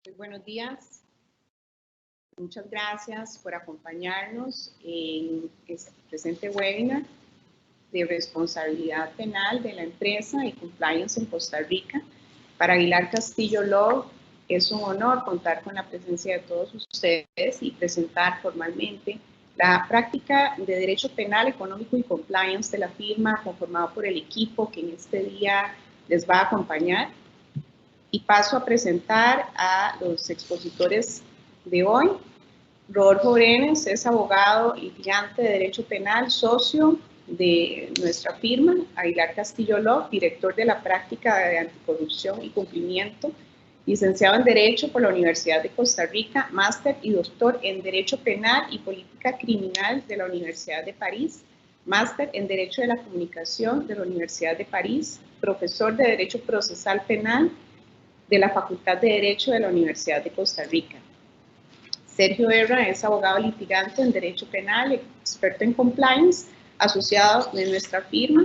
Muy buenos días. Muchas gracias por acompañarnos en este presente webinar de responsabilidad penal de la empresa y compliance en Costa Rica. Para Aguilar Castillo Law es un honor contar con la presencia de todos ustedes y presentar formalmente la práctica de Derecho Penal, Económico y Compliance de la firma, conformado por el equipo que en este día les va a acompañar. Y paso a presentar a los expositores de hoy. Rodolfo Brenes es abogado y litigante de Derecho Penal, socio de nuestra firma, Aguilar Castillo Law, director de la práctica de anticorrupción y cumplimiento, licenciado en Derecho por la Universidad de Costa Rica, máster y doctor en Derecho Penal y Política Criminal de la Universidad de París, máster en Derecho de la Comunicación de la Universidad de París, profesor de Derecho Procesal Penal de la Facultad de Derecho de la Universidad de Costa Rica. Sergio Herra es abogado litigante en Derecho Penal, experto en Compliance, asociado de nuestra firma,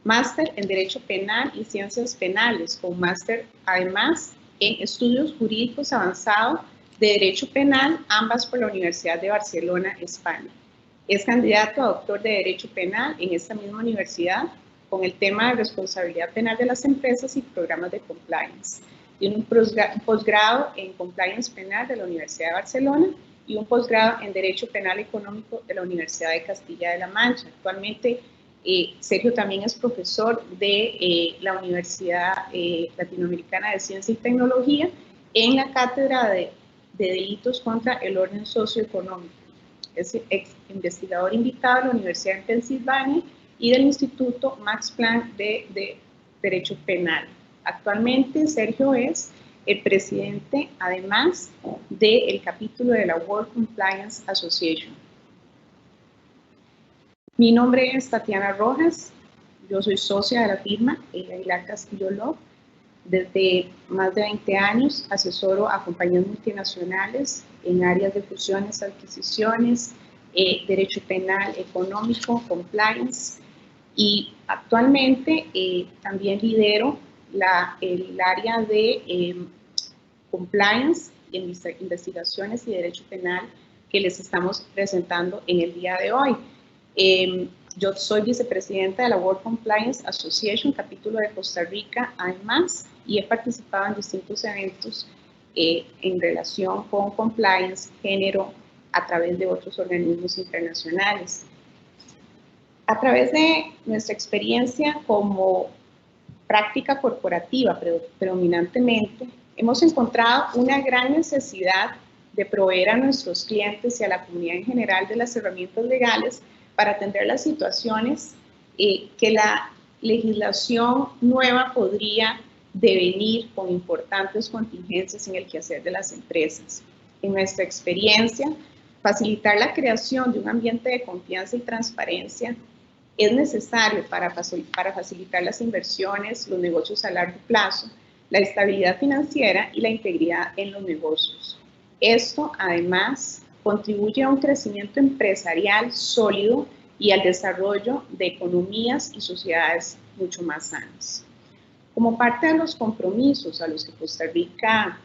máster en Derecho Penal y Ciencias Penales, con máster además en Estudios Jurídicos Avanzados de Derecho Penal, ambas por la Universidad de Barcelona, España. Es candidato a doctor de Derecho Penal en esta misma universidad, con el tema de responsabilidad penal de las empresas y programas de compliance. Tiene un posgrado en Compliance Penal de la Universidad de Barcelona y un posgrado en Derecho Penal Económico de la Universidad de Castilla de la Mancha. Actualmente, Sergio también es profesor de la Universidad Latinoamericana de Ciencia y Tecnología en la Cátedra de Delitos contra el Orden Socioeconómico. Es ex investigador invitado de la Universidad de Pensilvania y del Instituto Max Planck de Derecho Penal. Actualmente, Sergio es el presidente, además, del capítulo de la World Compliance Association. Mi nombre es Tatiana Rojas, yo soy socia de la firma Aguilar Castillo Law. Desde más de 20 años asesoro a compañías multinacionales en áreas de fusiones, adquisiciones, derecho penal, económico, compliance, y actualmente también lidero el área de compliance, investigaciones y derecho penal que les estamos presentando en el día de hoy. Yo soy vicepresidenta de la World Compliance Association, capítulo de Costa Rica, además, y he participado en distintos eventos en relación con compliance, género, a través de otros organismos internacionales. A través de nuestra experiencia como práctica corporativa predominantemente, hemos encontrado una gran necesidad de proveer a nuestros clientes y a la comunidad en general de las herramientas legales para atender las situaciones que la legislación nueva podría devenir con importantes contingencias en el quehacer de las empresas. En nuestra experiencia, facilitar la creación de un ambiente de confianza y transparencia es necesario para facilitar las inversiones, los negocios a largo plazo, la estabilidad financiera y la integridad en los negocios. Esto, además, contribuye a un crecimiento empresarial sólido y al desarrollo de economías y sociedades mucho más sanas. Como parte de los compromisos a los que Costa Rica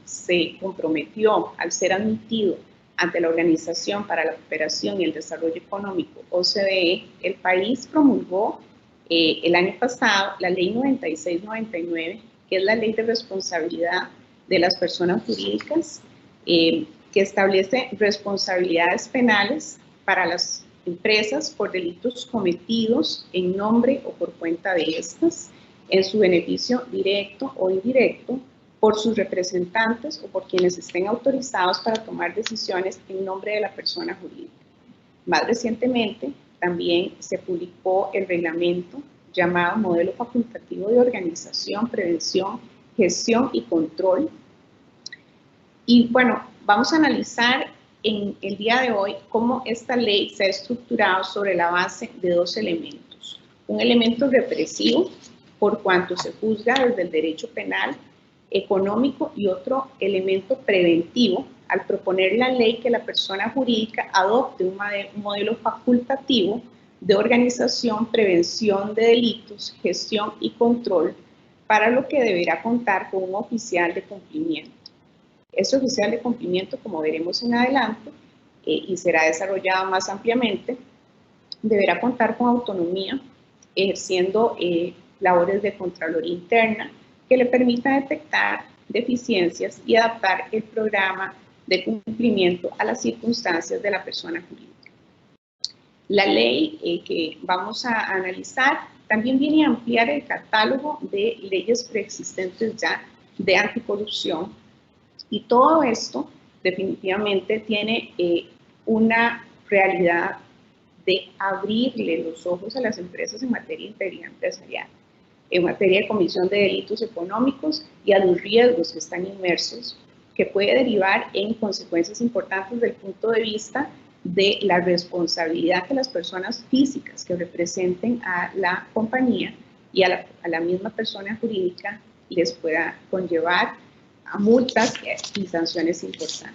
se comprometió al ser admitido ante la Organización para la Cooperación y el Desarrollo Económico, OCDE, el país promulgó el año pasado la Ley 9699, que es la Ley de Responsabilidad de las Personas Jurídicas, que establece responsabilidades penales para las empresas por delitos cometidos en nombre o por cuenta de estas, en su beneficio directo o indirecto, por sus representantes o por quienes estén autorizados para tomar decisiones en nombre de la persona jurídica. Más recientemente, también se publicó el reglamento llamado Modelo Facultativo de Organización, Prevención, Gestión y Control. Y bueno, vamos a analizar en el día de hoy cómo esta ley se ha estructurado sobre la base de dos elementos. Un elemento represivo, por cuanto se juzga desde el derecho penal, económico, y otro elemento preventivo al proponer la ley que la persona jurídica adopte un modelo facultativo de organización, prevención de delitos, gestión y control para lo que deberá contar con un oficial de cumplimiento. Este oficial de cumplimiento, como veremos en adelante, y será desarrollado más ampliamente, deberá contar con autonomía, ejerciendo labores de Contraloría Interna que le permita detectar deficiencias y adaptar el programa de cumplimiento a las circunstancias de la persona jurídica. La ley que vamos a analizar también viene a ampliar el catálogo de leyes preexistentes ya de anticorrupción, y todo esto definitivamente tiene una realidad de abrirle los ojos a las empresas en materia de integridad empresarial, en materia de comisión de delitos económicos y a los riesgos que están inmersos, que puede derivar en consecuencias importantes desde el punto de vista de la responsabilidad que las personas físicas que representen a la compañía y a la misma persona jurídica les pueda conllevar a multas y sanciones importantes.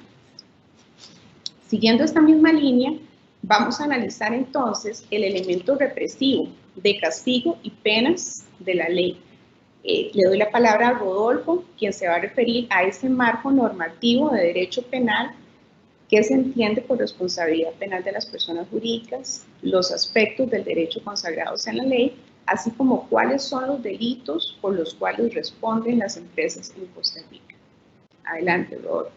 Siguiendo esta misma línea, vamos a analizar entonces el elemento represivo de castigo y penas de la ley. Le doy la palabra a Rodolfo, quien se va a referir a ese marco normativo de derecho penal que se entiende por responsabilidad penal de las personas jurídicas, los aspectos del derecho consagrados en la ley, así como cuáles son los delitos por los cuales responden las empresas en Costa Rica. Adelante, Rodolfo.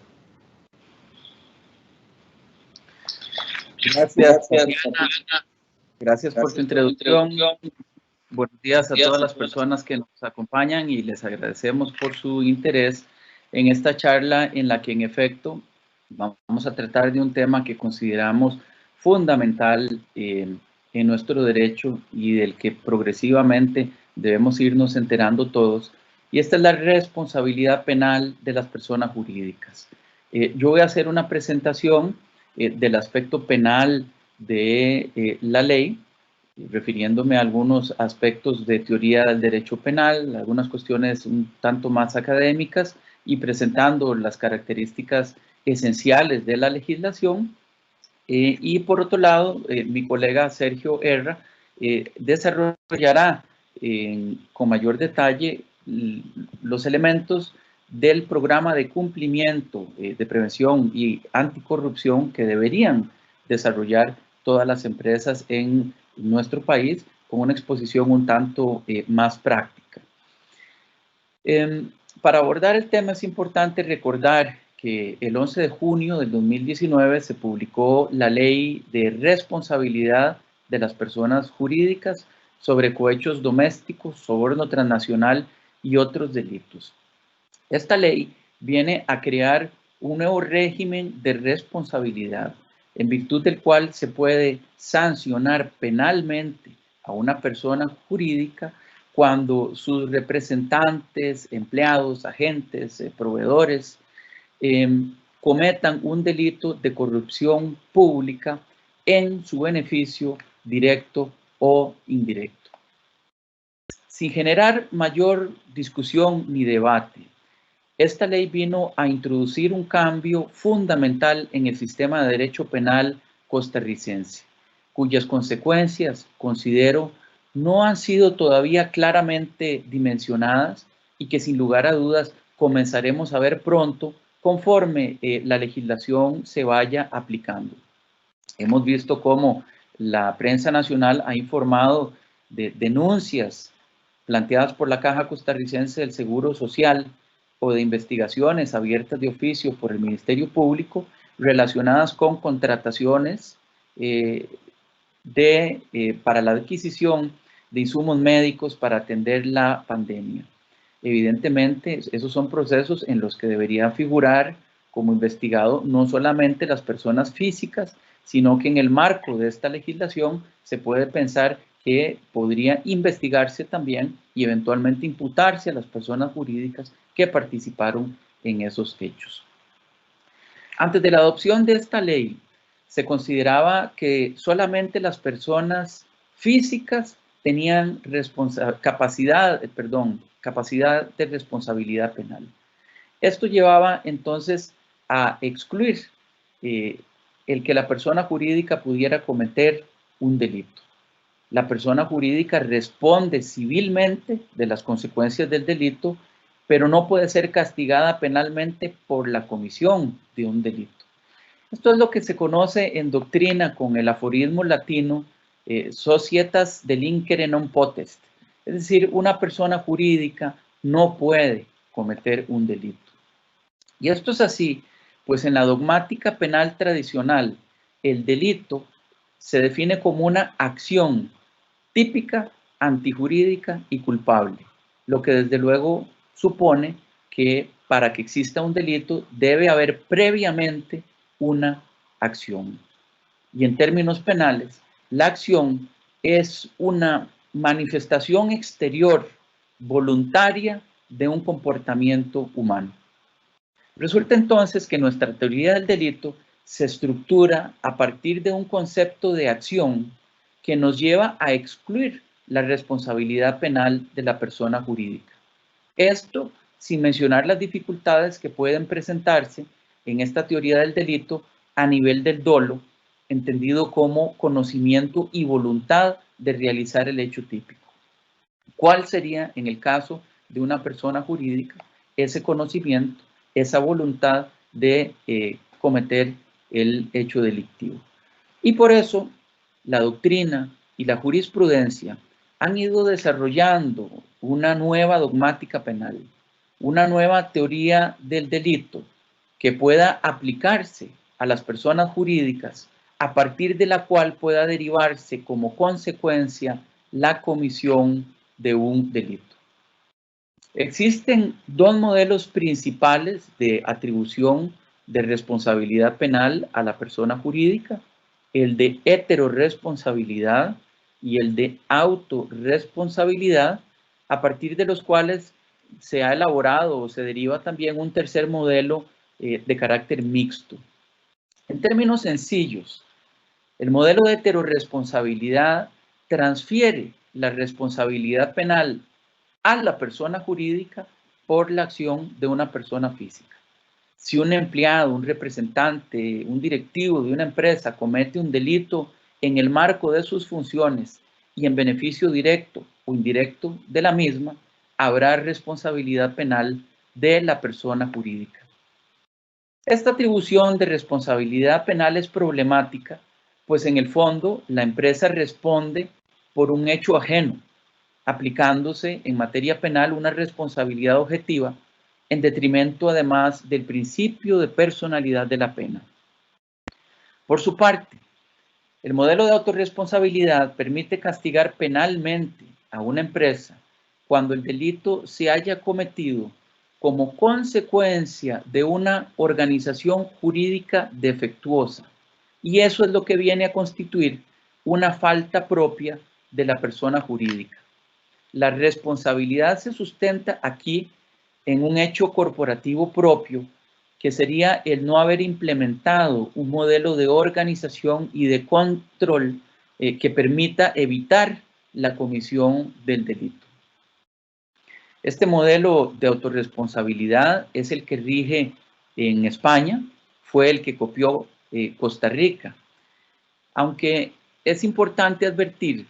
Gracias por tu introducción. Buenos días a todas las personas que nos acompañan y les agradecemos por su interés en esta charla en la que en efecto vamos a tratar de un tema que consideramos fundamental en nuestro derecho y del que progresivamente debemos irnos enterando todos, y esta es la responsabilidad penal de las personas jurídicas. Yo voy a hacer una presentación del aspecto penal de la ley, refiriéndome a algunos aspectos de teoría del derecho penal, algunas cuestiones un tanto más académicas, y presentando las características esenciales de la legislación. Y por otro lado, mi colega Sergio Erra desarrollará con mayor detalle los elementos del programa de cumplimiento, de prevención y anticorrupción que deberían desarrollar todas las empresas en nuestro país, con una exposición un tanto más práctica. Para abordar el tema es importante recordar que el 11 de junio del 2019 se publicó la Ley de Responsabilidad de las Personas Jurídicas sobre cohechos domésticos, soborno transnacional y otros delitos. Esta ley viene a crear un nuevo régimen de responsabilidad, en virtud del cual se puede sancionar penalmente a una persona jurídica cuando sus representantes, empleados, agentes, proveedores cometan un delito de corrupción pública en su beneficio directo o indirecto. Sin generar mayor discusión ni debate, esta ley vino a introducir un cambio fundamental en el sistema de derecho penal costarricense, cuyas consecuencias, considero, no han sido todavía claramente dimensionadas y que sin lugar a dudas comenzaremos a ver pronto conforme la legislación se vaya aplicando. Hemos visto cómo la prensa nacional ha informado de denuncias planteadas por la Caja Costarricense del Seguro Social o de investigaciones abiertas de oficio por el Ministerio Público relacionadas con contrataciones para la adquisición de insumos médicos para atender la pandemia. Evidentemente, esos son procesos en los que debería figurar como investigado no solamente las personas físicas, sino que en el marco de esta legislación se puede pensar que podría investigarse también y eventualmente imputarse a las personas jurídicas que participaron en esos hechos. Antes de la adopción de esta ley, se consideraba que solamente las personas físicas tenían capacidad de responsabilidad penal. Esto llevaba entonces a excluir el que la persona jurídica pudiera cometer un delito. la persona jurídica responde civilmente de las consecuencias del delito, pero no puede ser castigada penalmente por la comisión de un delito. Esto es lo que se conoce en doctrina con el aforismo latino societas delinquere non potest, es decir, una persona jurídica no puede cometer un delito. Y esto es así, pues en la dogmática penal tradicional, el delito se define como una acción típica, antijurídica y culpable, lo que desde luego supone que para que exista un delito debe haber previamente una acción. Y en términos penales, la acción es una manifestación exterior voluntaria de un comportamiento humano. Resulta entonces que nuestra teoría del delito se estructura a partir de un concepto de acción que nos lleva a excluir la responsabilidad penal de la persona jurídica. Esto sin mencionar las dificultades que pueden presentarse en esta teoría del delito a nivel del dolo, entendido como conocimiento y voluntad de realizar el hecho típico. ¿Cuál sería, en el caso de una persona jurídica, ese conocimiento, esa voluntad de cometer el hecho delictivo? Y por eso la doctrina y la jurisprudencia han ido desarrollando una nueva dogmática penal, una nueva teoría del delito que pueda aplicarse a las personas jurídicas, a partir de la cual pueda derivarse como consecuencia la comisión de un delito. Existen dos modelos principales de atribución de responsabilidad penal a la persona jurídica, el de heterorresponsabilidad y el de autorresponsabilidad, a partir de los cuales se ha elaborado o se deriva también un tercer modelo de carácter mixto. En términos sencillos, el modelo de heterorresponsabilidad transfiere la responsabilidad penal a la persona jurídica por la acción de una persona física. Si un empleado, un representante, un directivo de una empresa comete un delito en el marco de sus funciones y en beneficio directo o indirecto de la misma, habrá responsabilidad penal de la persona jurídica. Esta atribución de responsabilidad penal es problemática, pues en el fondo la empresa responde por un hecho ajeno, aplicándose en materia penal una responsabilidad objetiva en detrimento además del principio de personalidad de la pena. Por su parte, el modelo de autorresponsabilidad permite castigar penalmente a una empresa cuando el delito se haya cometido como consecuencia de una organización jurídica defectuosa, y eso es lo que viene a constituir una falta propia de la persona jurídica. La responsabilidad se sustenta aquí en un hecho corporativo propio, que sería el no haber implementado un modelo de organización y de control que permita evitar la comisión del delito. Este modelo de autorresponsabilidad es el que rige en España, fue el que copió Costa Rica. Aunque es importante advertir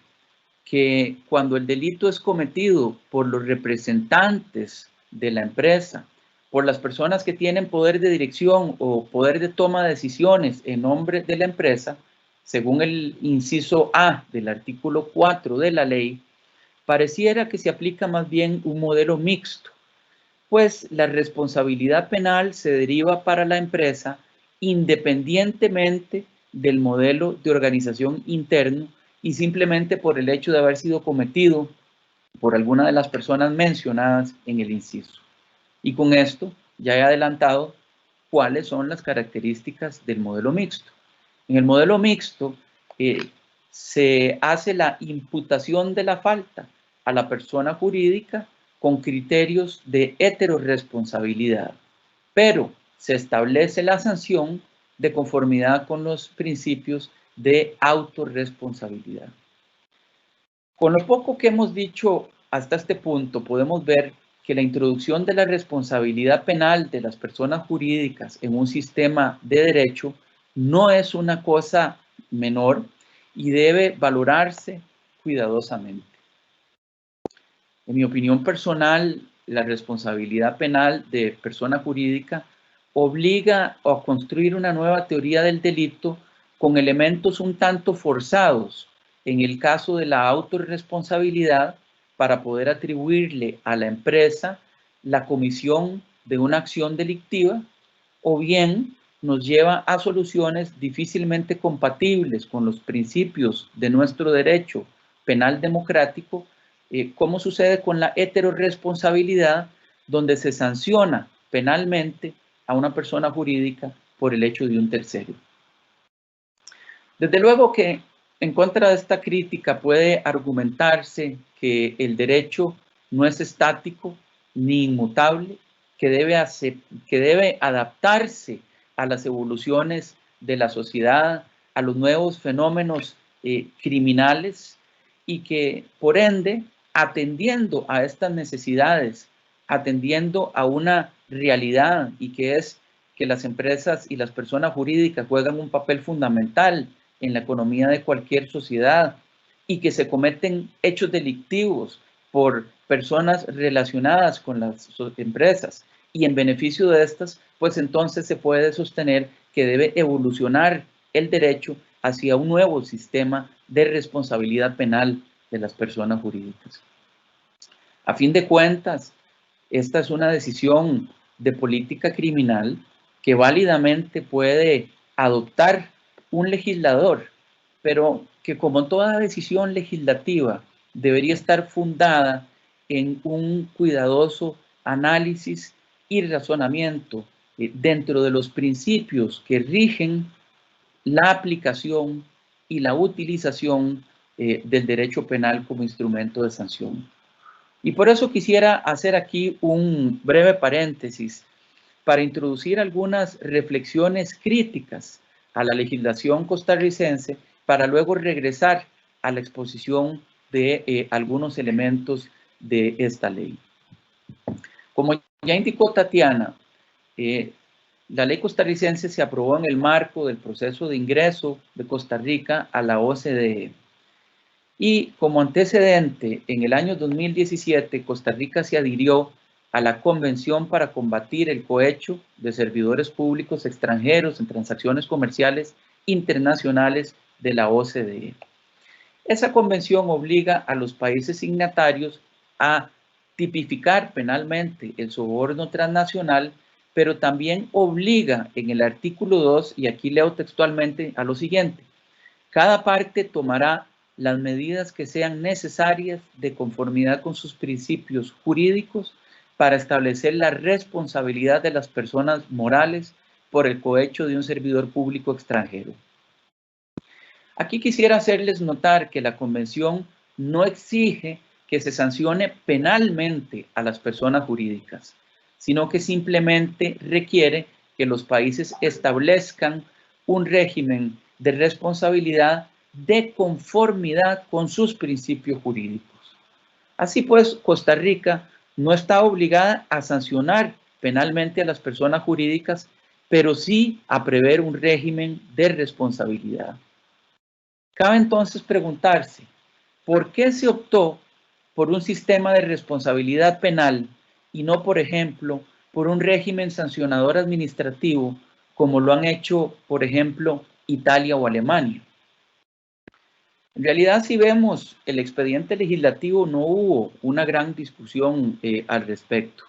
que cuando el delito es cometido por los representantes de la empresa, por las personas que tienen poder de dirección o poder de toma de decisiones en nombre de la empresa, según el inciso A del artículo 4 de la ley, pareciera que se aplica más bien un modelo mixto, pues la responsabilidad penal se deriva para la empresa independientemente del modelo de organización interno y simplemente por el hecho de haber sido cometido por alguna de las personas mencionadas en el inciso. Y con esto ya he adelantado cuáles son las características del modelo mixto. En el modelo mixto se hace la imputación de la falta a la persona jurídica con criterios de heterorresponsabilidad, pero se establece la sanción de conformidad con los principios de autorresponsabilidad. Con lo poco que hemos dicho hasta este punto, podemos ver que la introducción de la responsabilidad penal de las personas jurídicas en un sistema de derecho no es una cosa menor y debe valorarse cuidadosamente. En mi opinión personal, la responsabilidad penal de persona jurídica obliga a construir una nueva teoría del delito con elementos un tanto forzados en el caso de la autorresponsabilidad para poder atribuirle a la empresa la comisión de una acción delictiva, o bien nos lleva a soluciones difícilmente compatibles con los principios de nuestro derecho penal democrático, como sucede con la heterorresponsabilidad, donde se sanciona penalmente a una persona jurídica por el hecho de un tercero. Desde luego que en contra de esta crítica puede argumentarse que el derecho no es estático ni inmutable, que debe adaptarse a las evoluciones de la sociedad, a los nuevos fenómenos criminales, y que por ende, atendiendo a estas necesidades, atendiendo a una realidad, y que es que las empresas y las personas jurídicas juegan un papel fundamental en la economía de cualquier sociedad, y que se cometen hechos delictivos por personas relacionadas con las empresas y en beneficio de estas, pues entonces se puede sostener que debe evolucionar el derecho hacia un nuevo sistema de responsabilidad penal de las personas jurídicas. A fin de cuentas, esta es una decisión de política criminal que válidamente puede adoptar un legislador, pero que, como toda decisión legislativa, debería estar fundada en un cuidadoso análisis y razonamiento dentro de los principios que rigen la aplicación y la utilización del derecho penal como instrumento de sanción. Y por eso quisiera hacer aquí un breve paréntesis para introducir algunas reflexiones críticas a la legislación costarricense, para luego regresar a la exposición de algunos elementos de esta ley. Como ya indicó Tatiana, la ley costarricense se aprobó en el marco del proceso de ingreso de Costa Rica a la OCDE. Y como antecedente, en el año 2017, Costa Rica se adhirió a la Convención para combatir el cohecho de servidores públicos extranjeros en transacciones comerciales internacionales de la OCDE. Esa convención obliga a los países signatarios a tipificar penalmente el soborno transnacional, pero también obliga en el artículo 2, y aquí leo textualmente, a lo siguiente: cada parte tomará las medidas que sean necesarias de conformidad con sus principios jurídicos para establecer la responsabilidad de las personas morales por el cohecho de un servidor público extranjero. Aquí quisiera hacerles notar que la Convención no exige que se sancione penalmente a las personas jurídicas, sino que simplemente requiere que los países establezcan un régimen de responsabilidad de conformidad con sus principios jurídicos. Así pues, Costa Rica no está obligada a sancionar penalmente a las personas jurídicas, pero sí a prever un régimen de responsabilidad. Cabe entonces preguntarse, ¿por qué se optó por un sistema de responsabilidad penal y no, por ejemplo, por un régimen sancionador administrativo, como lo han hecho, por ejemplo, Italia o Alemania? En realidad, si vemos el expediente legislativo, no hubo una gran discusión al respecto.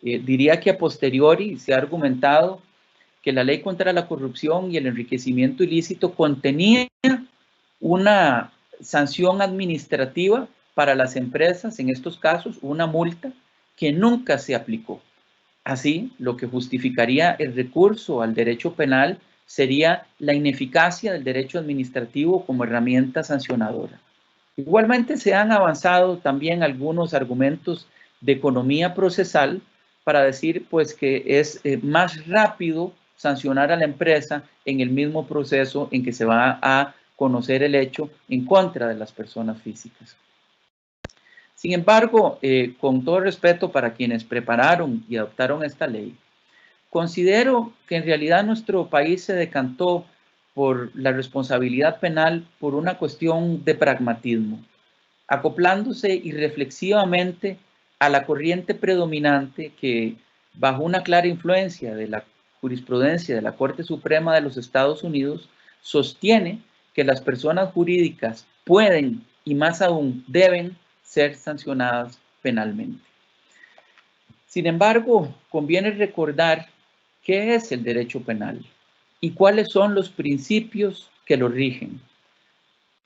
Diría que a posteriori se ha argumentado que la ley contra la corrupción y el enriquecimiento ilícito contenía una sanción administrativa para las empresas, en estos casos una multa que nunca se aplicó. Así, lo que justificaría el recurso al derecho penal sería la ineficacia del derecho administrativo como herramienta sancionadora. Igualmente se han avanzado también algunos argumentos de economía procesal para decir pues que es más rápido sancionar a la empresa en el mismo proceso en que se va a conocer el hecho en contra de las personas físicas. Sin embargo, con todo respeto para quienes prepararon y adoptaron esta ley, considero que en realidad nuestro país se decantó por la responsabilidad penal por una cuestión de pragmatismo. acoplándose irreflexivamente a la corriente predominante que, bajo una clara influencia de la jurisprudencia de la Corte Suprema de los Estados Unidos, sostiene que las personas jurídicas pueden y más aún deben ser sancionadas penalmente. Sin embargo, conviene recordar qué es el derecho penal y cuáles son los principios que lo rigen.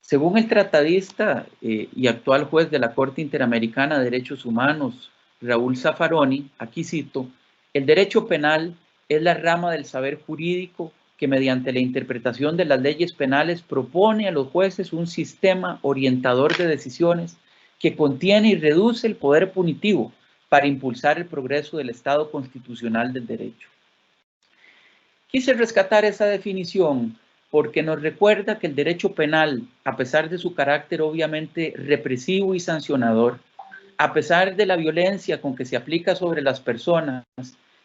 Según el tratadista y actual juez de la Corte Interamericana de Derechos Humanos, Raúl Zaffaroni, aquí cito, el derecho penal es la rama del saber jurídico que mediante la interpretación de las leyes penales propone a los jueces un sistema orientador de decisiones que contiene y reduce el poder punitivo para impulsar el progreso del Estado constitucional del derecho. Quise rescatar esa definición porque nos recuerda que el derecho penal, a pesar de su carácter obviamente represivo y sancionador, a pesar de la violencia con que se aplica sobre las personas,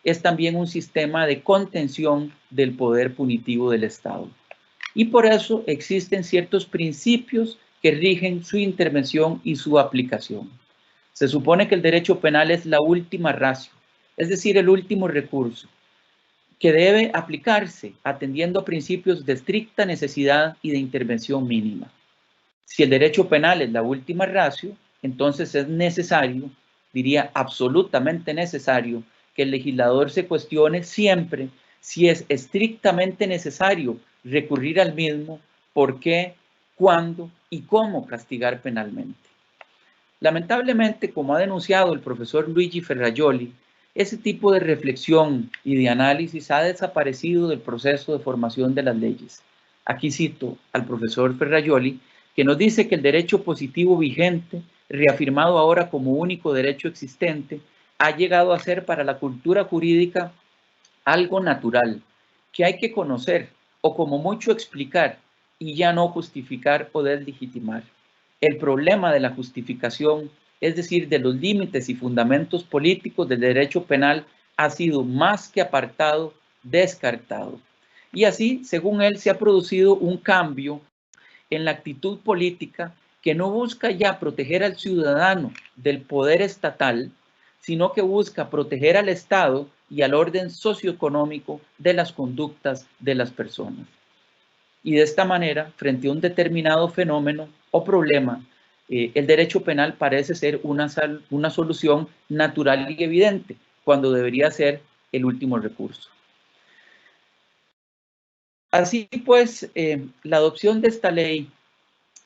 es también un sistema de contención del poder punitivo del Estado. Y por eso existen ciertos principios que rigen su intervención y su aplicación. Se supone que el derecho penal es la última ratio, es decir, el último recurso, que debe aplicarse atendiendo a principios de estricta necesidad y de intervención mínima. Si el derecho penal es la última ratio, entonces es necesario, diría absolutamente necesario, que el legislador se cuestione siempre si es estrictamente necesario recurrir al mismo, por qué, cuándo y cómo castigar penalmente. Lamentablemente, como ha denunciado el profesor Luigi Ferrajoli, ese tipo de reflexión y de análisis ha desaparecido del proceso de formación de las leyes. Aquí cito al profesor Ferrajoli, que nos dice que el derecho positivo vigente, reafirmado ahora como único derecho existente, ha llegado a ser para la cultura jurídica algo natural, que hay que conocer o como mucho explicar y ya no justificar o deslegitimar. El problema de la justificación, es decir, de los límites y fundamentos políticos del derecho penal, ha sido más que apartado, descartado. Y así, según él, se ha producido un cambio en la actitud política que no busca ya proteger al ciudadano del poder estatal, sino que busca proteger al Estado y al orden socioeconómico de las conductas de las personas. Y de esta manera, frente a un determinado fenómeno o problema, el derecho penal parece ser una solución natural y evidente, cuando debería ser el último recurso. Así pues, la adopción de esta ley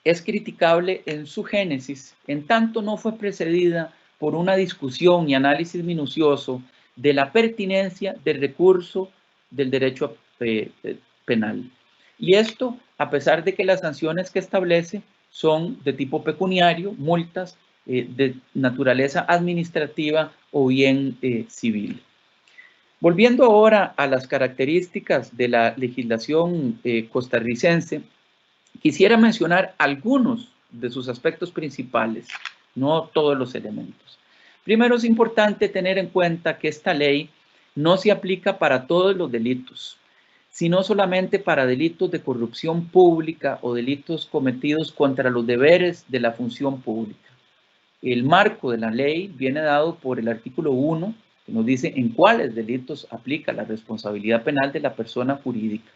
es criticable en su génesis, en tanto no fue precedida por una discusión y análisis minucioso de la pertinencia del recurso del derecho penal. Y esto a pesar de que las sanciones que establece son de tipo pecuniario, multas de naturaleza administrativa o bien civil. Volviendo ahora a las características de la legislación costarricense, quisiera mencionar algunos de sus aspectos principales, no todos los elementos. Primero, es importante tener en cuenta que esta ley no se aplica para todos los delitos, sino solamente para delitos de corrupción pública o delitos cometidos contra los deberes de la función pública. El marco de la ley viene dado por el artículo 1, que nos dice en cuáles delitos aplica la responsabilidad penal de la persona jurídica.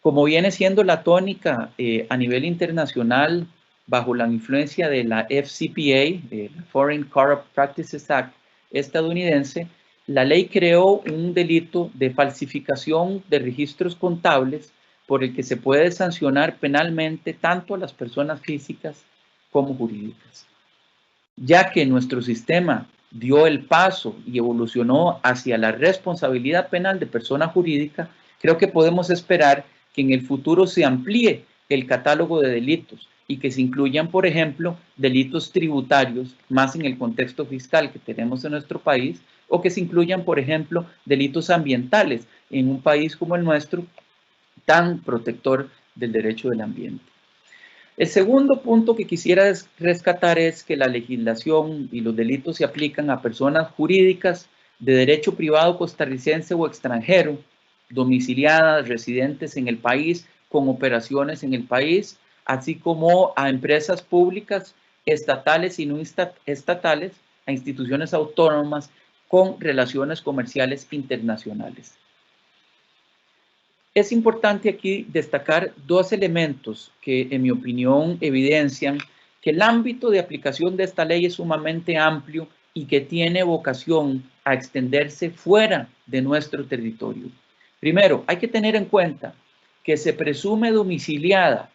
Como viene siendo la tónica a nivel internacional, bajo la influencia de la FCPA, Foreign Corrupt Practices Act estadounidense, la ley creó un delito de falsificación de registros contables por el que se puede sancionar penalmente tanto a las personas físicas como jurídicas. Ya que nuestro sistema dio el paso y evolucionó hacia la responsabilidad penal de persona jurídica, creo que podemos esperar que en el futuro se amplíe el catálogo de delitos y que se incluyan, por ejemplo, delitos tributarios, más en el contexto fiscal que tenemos en nuestro país, o que se incluyan, por ejemplo, delitos ambientales en un país como el nuestro, tan protector del derecho del ambiente. El segundo punto que quisiera rescatar es que la legislación y los delitos se aplican a personas jurídicas de derecho privado costarricense o extranjero, domiciliadas, residentes en el país, con operaciones en el país, así como a empresas públicas estatales y no estatales, a instituciones autónomas con relaciones comerciales internacionales. Es importante aquí destacar dos elementos que, en mi opinión, evidencian que el ámbito de aplicación de esta ley es sumamente amplio y que tiene vocación a extenderse fuera de nuestro territorio. Primero, hay que tener en cuenta que se presume domiciliada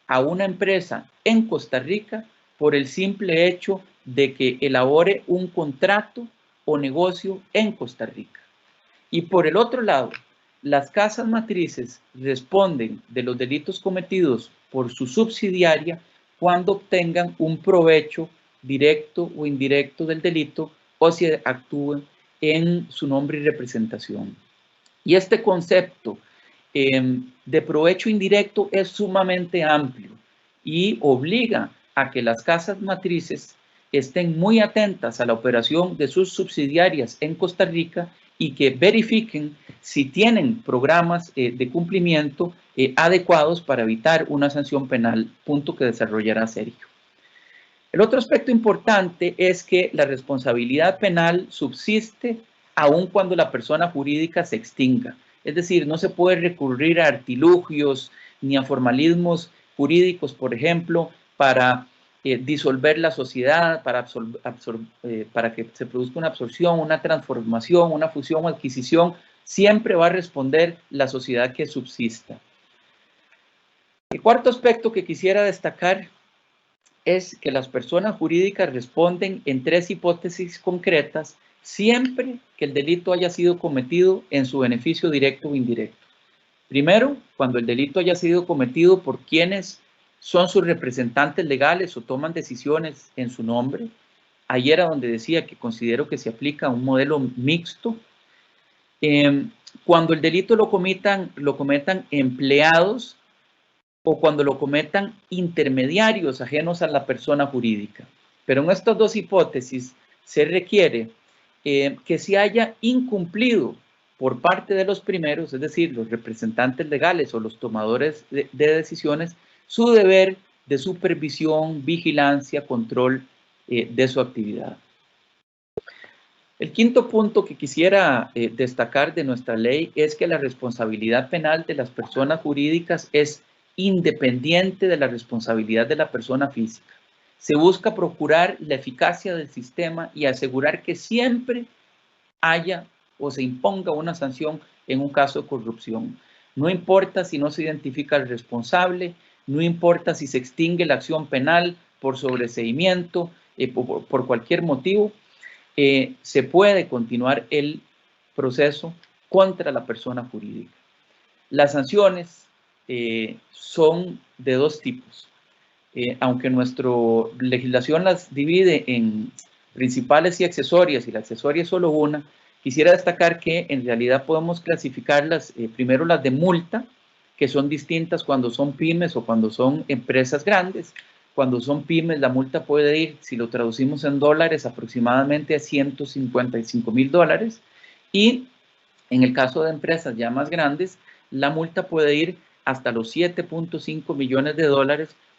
a una empresa en Costa Rica por el simple hecho de que elabore un contrato o negocio en Costa Rica. Y por el otro lado, las casas matrices responden de los delitos cometidos por su subsidiaria cuando obtengan un provecho directo o indirecto del delito o si actúen en su nombre y representación. Y este concepto de provecho indirecto es sumamente amplio y obliga a que las casas matrices estén muy atentas a la operación de sus subsidiarias en Costa Rica y que verifiquen si tienen programas de cumplimiento adecuados para evitar una sanción penal, punto que desarrollará Sergio. El otro aspecto importante es que la responsabilidad penal subsiste aun cuando la persona jurídica se extinga. Es decir, no se puede recurrir a artilugios ni a formalismos jurídicos, por ejemplo, para disolver la sociedad, para que se produzca una absorción, una transformación, una fusión o adquisición. Siempre va a responder la sociedad que subsista. El cuarto aspecto que quisiera destacar es que las personas jurídicas responden en tres hipótesis concretas siempre que el delito haya sido cometido en su beneficio directo o indirecto. Primero, cuando el delito haya sido cometido por quienes son sus representantes legales o toman decisiones en su nombre. Ahí era donde decía que considero que se aplica un modelo mixto. Cuando el delito lo cometan empleados o cuando lo cometan intermediarios ajenos a la persona jurídica. Pero en estas dos hipótesis se requiere que se haya incumplido por parte de los primeros, es decir, los representantes legales o los tomadores de decisiones, su deber de supervisión, vigilancia, control de su actividad. El quinto punto que quisiera destacar de nuestra ley es que la responsabilidad penal de las personas jurídicas es independiente de la responsabilidad de la persona física. Se busca procurar la eficacia del sistema y asegurar que siempre haya o se imponga una sanción en un caso de corrupción. No importa si no se identifica al responsable, no importa si se extingue la acción penal por sobreseimiento, por cualquier motivo, se puede continuar el proceso contra la persona jurídica. Las sanciones son de dos tipos. Aunque nuestra legislación las divide en principales y accesorias, y la accesoria es solo una, quisiera destacar que en realidad podemos clasificarlas, primero las de multa, que son distintas cuando son pymes o cuando son empresas grandes. Cuando son pymes, la multa puede ir, si lo traducimos en dólares, aproximadamente a $155,000. Y en el caso de empresas ya más grandes, la multa puede ir hasta los $7.5 millones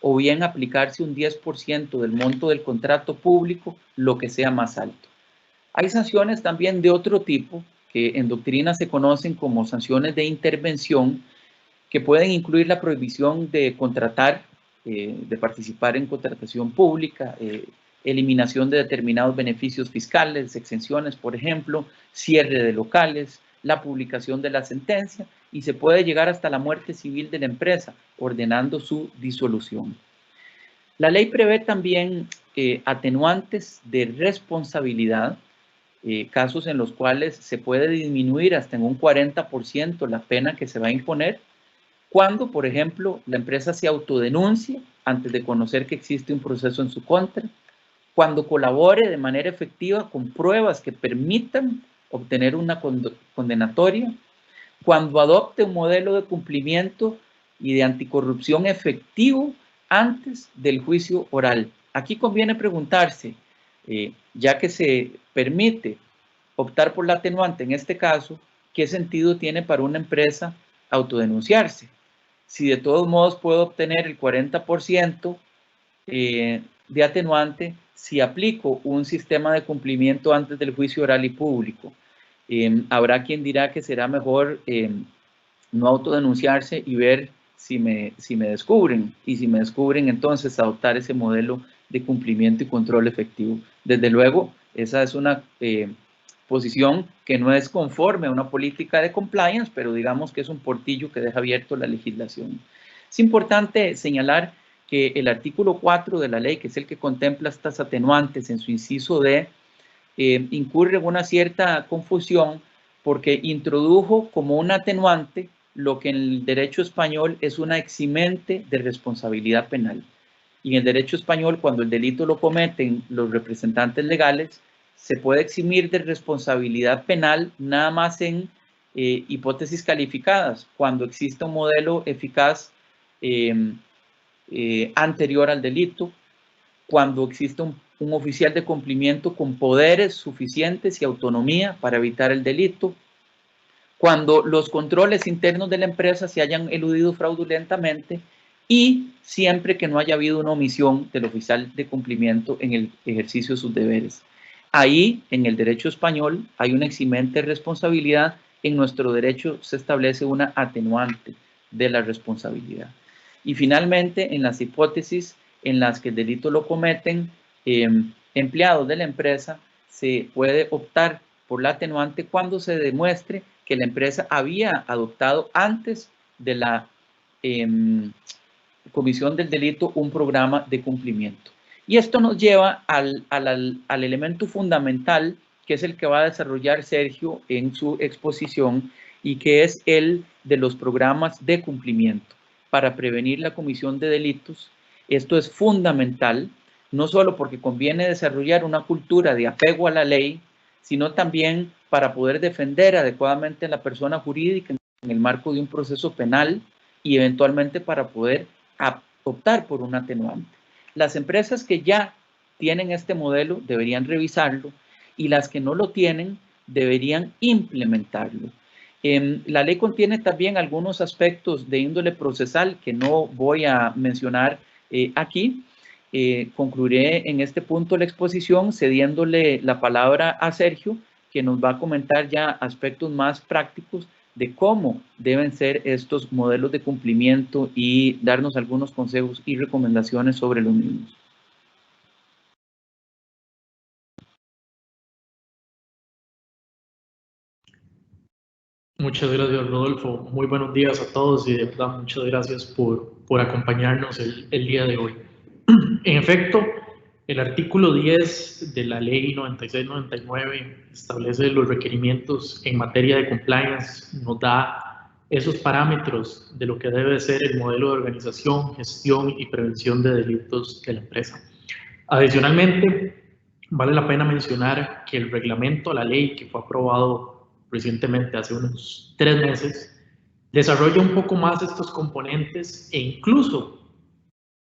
o bien aplicarse un 10% del monto del contrato público, lo que sea más alto. Hay sanciones también de otro tipo, que en doctrina se conocen como sanciones de intervención, que pueden incluir la prohibición de contratar, de participar en contratación pública, eliminación de determinados beneficios fiscales, exenciones, por ejemplo, cierre de locales, la publicación de la sentencia, y se puede llegar hasta la muerte civil de la empresa, ordenando su disolución. La ley prevé también atenuantes de responsabilidad, casos en los cuales se puede disminuir hasta en un 40% la pena que se va a imponer, cuando, por ejemplo, la empresa se autodenuncia antes de conocer que existe un proceso en su contra, cuando colabore de manera efectiva con pruebas que permitan obtener una condenatoria, cuando adopte un modelo de cumplimiento y de anticorrupción efectivo antes del juicio oral. Aquí conviene preguntarse, ya que se permite optar por la atenuante en este caso, ¿qué sentido tiene para una empresa autodenunciarse? Si de todos modos puedo obtener el 40%, de atenuante si aplico un sistema de cumplimiento antes del juicio oral y público. Habrá quien dirá que será mejor no autodenunciarse y ver si me descubren, y si me descubren, entonces adoptar ese modelo de cumplimiento y control efectivo. Desde luego, esa es una posición que no es conforme a una política de compliance, pero digamos que es un portillo que deja abierto la legislación. Es importante señalar que el artículo 4 de la ley, que es el que contempla estas atenuantes en su inciso D, incurre en una cierta confusión porque introdujo como un atenuante lo que en el derecho español es una eximente de responsabilidad penal. Y en el derecho español, cuando el delito lo cometen los representantes legales, se puede eximir de responsabilidad penal nada más en hipótesis calificadas, cuando existe un modelo eficaz anterior al delito, cuando existe un oficial de cumplimiento con poderes suficientes y autonomía para evitar el delito, cuando los controles internos de la empresa se hayan eludido fraudulentamente y siempre que no haya habido una omisión del oficial de cumplimiento en el ejercicio de sus deberes. Ahí, en el derecho español, hay una eximente responsabilidad. En nuestro derecho se establece una atenuante de la responsabilidad. Y finalmente, en las hipótesis en las que el delito lo cometen empleados de la empresa, se puede optar por la atenuante cuando se demuestre que la empresa había adoptado antes de la comisión del delito un programa de cumplimiento. Y esto nos lleva al elemento fundamental, que es el que va a desarrollar Sergio en su exposición, y que es el de los programas de cumplimiento para prevenir la comisión de delitos. Esto es fundamental, no solo porque conviene desarrollar una cultura de apego a la ley, sino también para poder defender adecuadamente a la persona jurídica en el marco de un proceso penal y eventualmente para poder optar por un atenuante. Las empresas que ya tienen este modelo deberían revisarlo y las que no lo tienen deberían implementarlo. La ley contiene también algunos aspectos de índole procesal que no voy a mencionar aquí. Concluiré en este punto la exposición cediéndole la palabra a Sergio, que nos va a comentar ya aspectos más prácticos de cómo deben ser estos modelos de cumplimiento y darnos algunos consejos y recomendaciones sobre los mismos. Muchas gracias, Rodolfo. Muy buenos días a todos y de verdad muchas gracias por acompañarnos el día de hoy. En efecto, el artículo 10 de la ley 96-99 establece los requerimientos en materia de compliance, nos da esos parámetros de lo que debe ser el modelo de organización, gestión y prevención de delitos de la empresa. Adicionalmente, vale la pena mencionar que el reglamento, la ley que fue aprobado recientemente, hace unos 3 meses, desarrolla un poco más estos componentes e incluso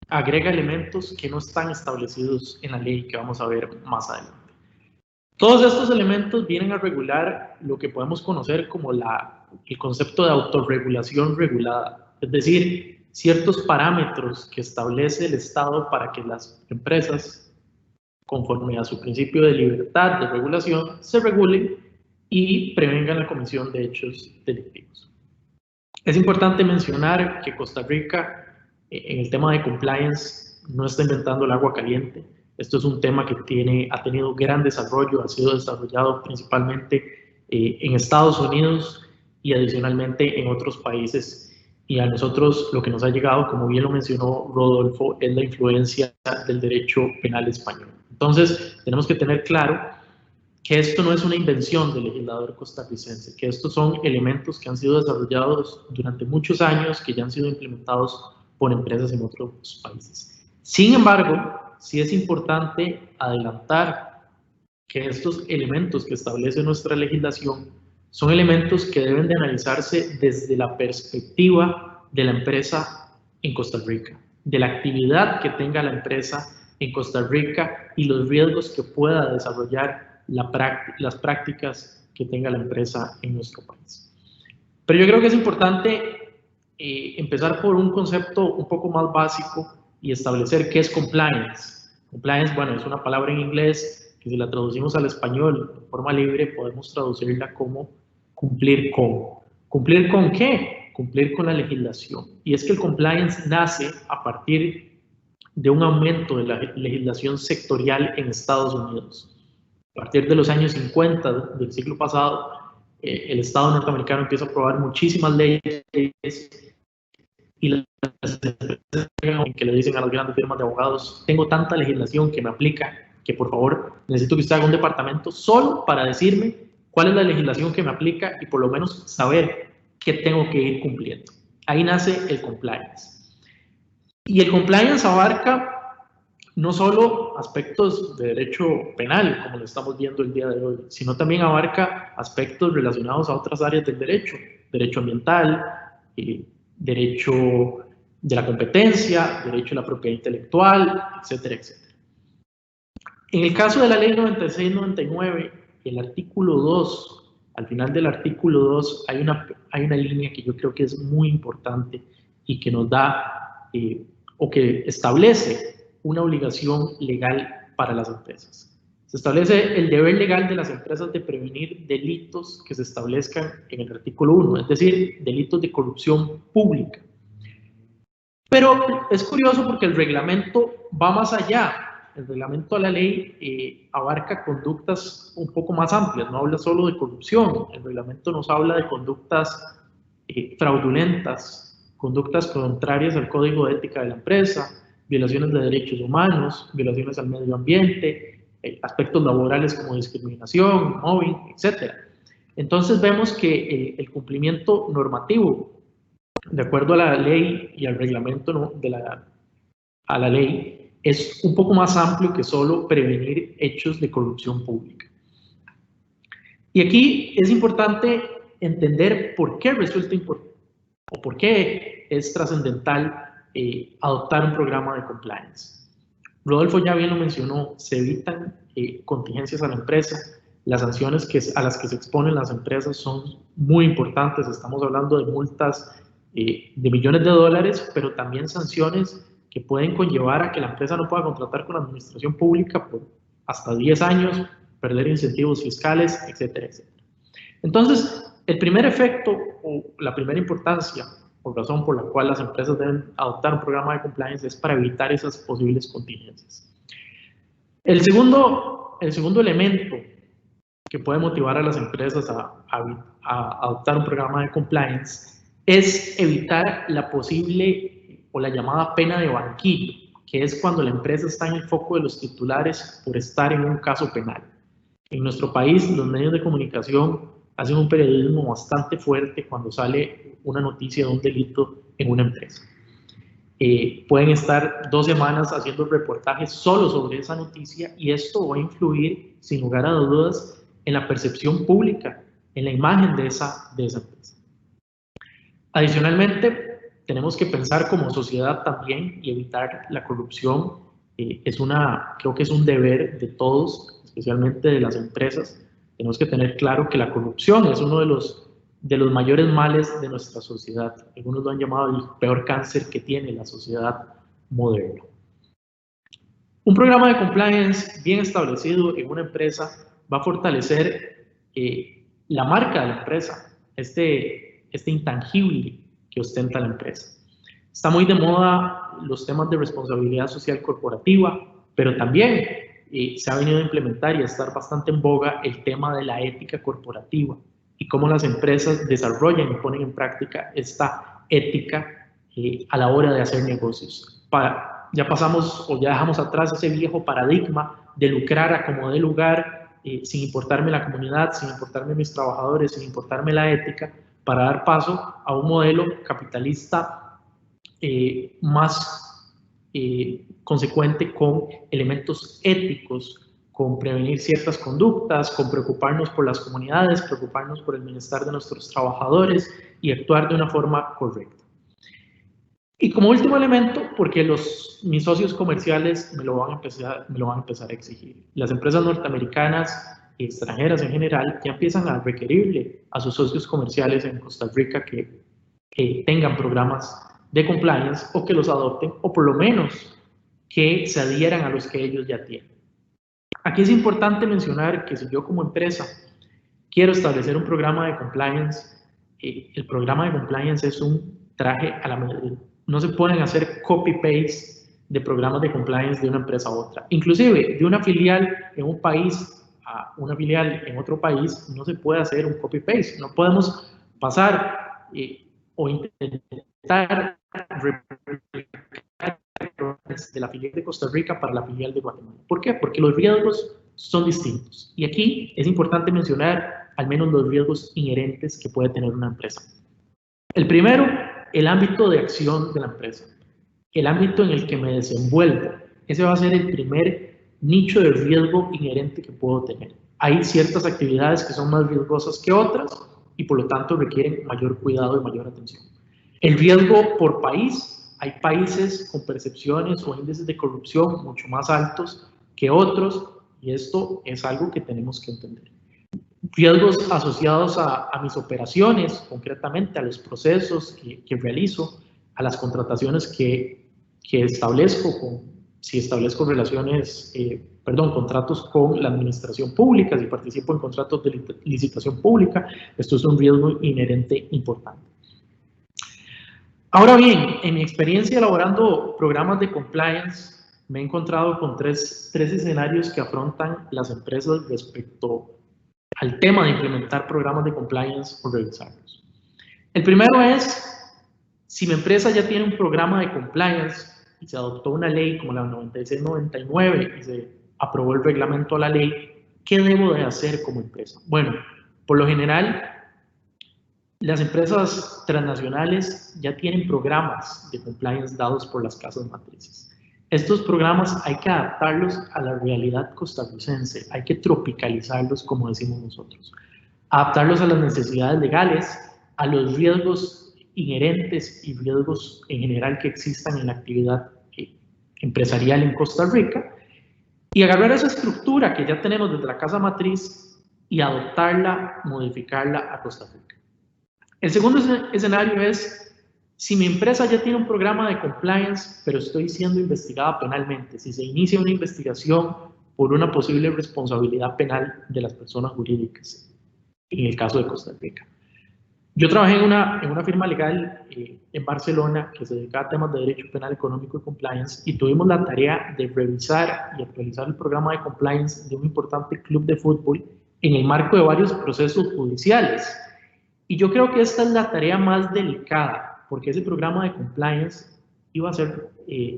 agrega elementos que no están establecidos en la ley que vamos a ver más adelante. Todos estos elementos vienen a regular lo que podemos conocer como el concepto de autorregulación regulada, es decir, ciertos parámetros que establece el Estado para que las empresas, conforme a su principio de libertad de regulación, se regulen y prevengan la comisión de hechos delictivos. Es importante mencionar que Costa Rica, en el tema de compliance, no está inventando el agua caliente. Esto es un tema que ha tenido gran desarrollo, ha sido desarrollado principalmente en Estados Unidos y adicionalmente en otros países. Y a nosotros lo que nos ha llegado, como bien lo mencionó Rodolfo, es la influencia del derecho penal español. Entonces, tenemos que tener claro que esto no es una invención del legislador costarricense, que estos son elementos que han sido desarrollados durante muchos años, que ya han sido implementados por empresas en otros países. Sin embargo, sí es importante adelantar que estos elementos que establece nuestra legislación son elementos que deben de analizarse desde la perspectiva de la empresa en Costa Rica, de la actividad que tenga la empresa en Costa Rica y los riesgos que pueda desarrollar las prácticas que tenga la empresa en nuestro país. Pero yo creo que es importante empezar por un concepto un poco más básico y establecer qué es compliance. Compliance, bueno, es una palabra en inglés que si la traducimos al español de forma libre podemos traducirla como cumplir con. ¿Cumplir con qué? Cumplir con la legislación. Y es que el compliance nace a partir de un aumento de la legislación sectorial en Estados Unidos. A partir de los años 50 del siglo pasado, el Estado norteamericano empieza a aprobar muchísimas leyes y las empresas que le dicen a las grandes firmas de abogados, tengo tanta legislación que me aplica que por favor necesito que usted haga un departamento solo para decirme cuál es la legislación que me aplica y por lo menos saber qué tengo que ir cumpliendo. Ahí nace el compliance. Y el compliance abarca no solo aspectos de derecho penal, como lo estamos viendo el día de hoy, sino también abarca aspectos relacionados a otras áreas del derecho, derecho ambiental, derecho de la competencia, derecho a la propiedad intelectual, etcétera, etcétera. En el caso de la ley 96-99, el artículo 2, al final del artículo 2 hay una línea que yo creo que es muy importante y que nos da, o que establece una obligación legal para las empresas. Se establece el deber legal de las empresas de prevenir delitos que se establezcan en el artículo 1, es decir, delitos de corrupción pública. Pero es curioso porque el reglamento va más allá. El reglamento a la ley abarca conductas un poco más amplias, no habla solo de corrupción. El reglamento nos habla de conductas fraudulentas, conductas contrarias al código de ética de la empresa, violaciones de derechos humanos, violaciones al medio ambiente, aspectos laborales como discriminación, mobbing, etc. Entonces vemos que el cumplimiento normativo, de acuerdo a la ley y al reglamento a la ley, es un poco más amplio que solo prevenir hechos de corrupción pública. Y aquí es importante entender por qué resulta importante o por qué es trascendental adoptar un programa de compliance. Rodolfo ya bien lo mencionó, se evitan contingencias a la empresa, las sanciones a las que se exponen las empresas son muy importantes, estamos hablando de multas de millones de dólares, pero también sanciones que pueden conllevar a que la empresa no pueda contratar con la administración pública por hasta 10 años, perder incentivos fiscales, etcétera, etcétera. Entonces, el primer efecto o la primera importancia o razón por la cual las empresas deben adoptar un programa de compliance es para evitar esas posibles contingencias. El segundo elemento que puede motivar a las empresas a adoptar un programa de compliance es evitar la posible o la llamada pena de banquillo, que es cuando la empresa está en el foco de los titulares por estar en un caso penal. En nuestro país, los medios de comunicación hacen un periodismo bastante fuerte cuando sale una noticia de un delito en una empresa. Pueden estar 2 semanas haciendo reportajes solo sobre esa noticia y esto va a influir, sin lugar a dudas, en la percepción pública, en la imagen de esa empresa. Adicionalmente, tenemos que pensar como sociedad también y evitar la corrupción. Creo que es un deber de todos, especialmente de las empresas. Tenemos que tener claro que la corrupción es uno de los mayores males de nuestra sociedad. Algunos lo han llamado el peor cáncer que tiene la sociedad moderna. Un programa de compliance bien establecido en una empresa va a fortalecer la marca de la empresa, este intangible que ostenta la empresa. Está muy de moda los temas de responsabilidad social corporativa, pero también se ha venido a implementar y a estar bastante en boga el tema de la ética corporativa y cómo las empresas desarrollan y ponen en práctica esta ética a la hora de hacer negocios. Ya pasamos o ya dejamos atrás ese viejo paradigma de lucrar a como dé lugar, sin importarme la comunidad, sin importarme mis trabajadores, sin importarme la ética, para dar paso a un modelo capitalista más consecuente con elementos éticos, con prevenir ciertas conductas, con preocuparnos por las comunidades, preocuparnos por el bienestar de nuestros trabajadores y actuar de una forma correcta. Y como último elemento, porque mis socios comerciales me lo van a empezar a exigir. Las empresas norteamericanas y extranjeras en general ya empiezan a requerirle a sus socios comerciales en Costa Rica que tengan programas de compliance o que los adopten o por lo menos que se adhieran a los que ellos ya tienen. Aquí es importante mencionar que si yo como empresa quiero establecer un programa de compliance, el programa de compliance es un traje a la medida. No se pueden hacer copy-paste de programas de compliance de una empresa a otra. Inclusive, de una filial en un país a una filial en otro país, no se puede hacer un copy-paste. No podemos pasar o intentar replicar de la filial de Costa Rica para la filial de Guatemala. ¿Por qué? Porque los riesgos son distintos. Y aquí es importante mencionar al menos los riesgos inherentes que puede tener una empresa. El primero, el ámbito de acción de la empresa, el ámbito en el que me desenvuelvo. Ese va a ser el primer nicho de riesgo inherente que puedo tener. Hay ciertas actividades que son más riesgosas que otras y por lo tanto requieren mayor cuidado y mayor atención. El riesgo por país, hay países con percepciones o índices de corrupción mucho más altos que otros y esto es algo que tenemos que entender. Riesgos asociados a mis operaciones, concretamente a los procesos que realizo, a las contrataciones que establezco, si establezco contratos con la administración pública, si participo en contratos de licitación pública, esto es un riesgo inherente importante. Ahora bien, en mi experiencia elaborando programas de compliance, me he encontrado con tres escenarios que afrontan las empresas respecto al tema de implementar programas de compliance o revisarlos. El primero es, si mi empresa ya tiene un programa de compliance y se adoptó una ley como la 96-99 y se aprobó el reglamento a la ley, ¿qué debo de hacer como empresa? Bueno, por lo general, las empresas transnacionales ya tienen programas de compliance dados por las casas matrices. Estos programas hay que adaptarlos a la realidad costarricense, hay que tropicalizarlos, como decimos nosotros, adaptarlos a las necesidades legales, a los riesgos inherentes y riesgos en general que existan en la actividad empresarial en Costa Rica y agarrar esa estructura que ya tenemos desde la casa matriz y adoptarla, modificarla a Costa Rica. El segundo escenario es, si mi empresa ya tiene un programa de compliance, pero estoy siendo investigada penalmente, si se inicia una investigación por una posible responsabilidad penal de las personas jurídicas, en el caso de Costa Rica. Yo trabajé en una firma legal en Barcelona que se dedicaba a temas de derecho penal económico y compliance y tuvimos la tarea de revisar y actualizar el programa de compliance de un importante club de fútbol en el marco de varios procesos judiciales. Y yo creo que esta es la tarea más delicada, porque ese programa de compliance iba a ser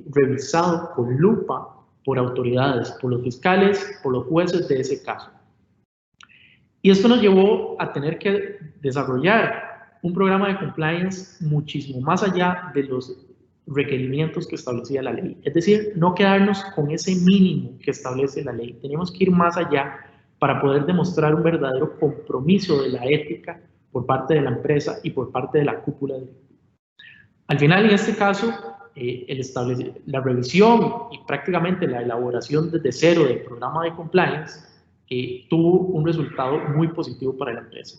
revisado con lupa por autoridades, por los fiscales, por los jueces de ese caso. Y esto nos llevó a tener que desarrollar un programa de compliance muchísimo más allá de los requerimientos que establecía la ley. Es decir, no quedarnos con ese mínimo que establece la ley. Tenemos que ir más allá para poder demostrar un verdadero compromiso de la ética por parte de la empresa y por parte de la cúpula directiva. Al final, en este caso, la revisión y prácticamente la elaboración desde cero del programa de compliance tuvo un resultado muy positivo para la empresa.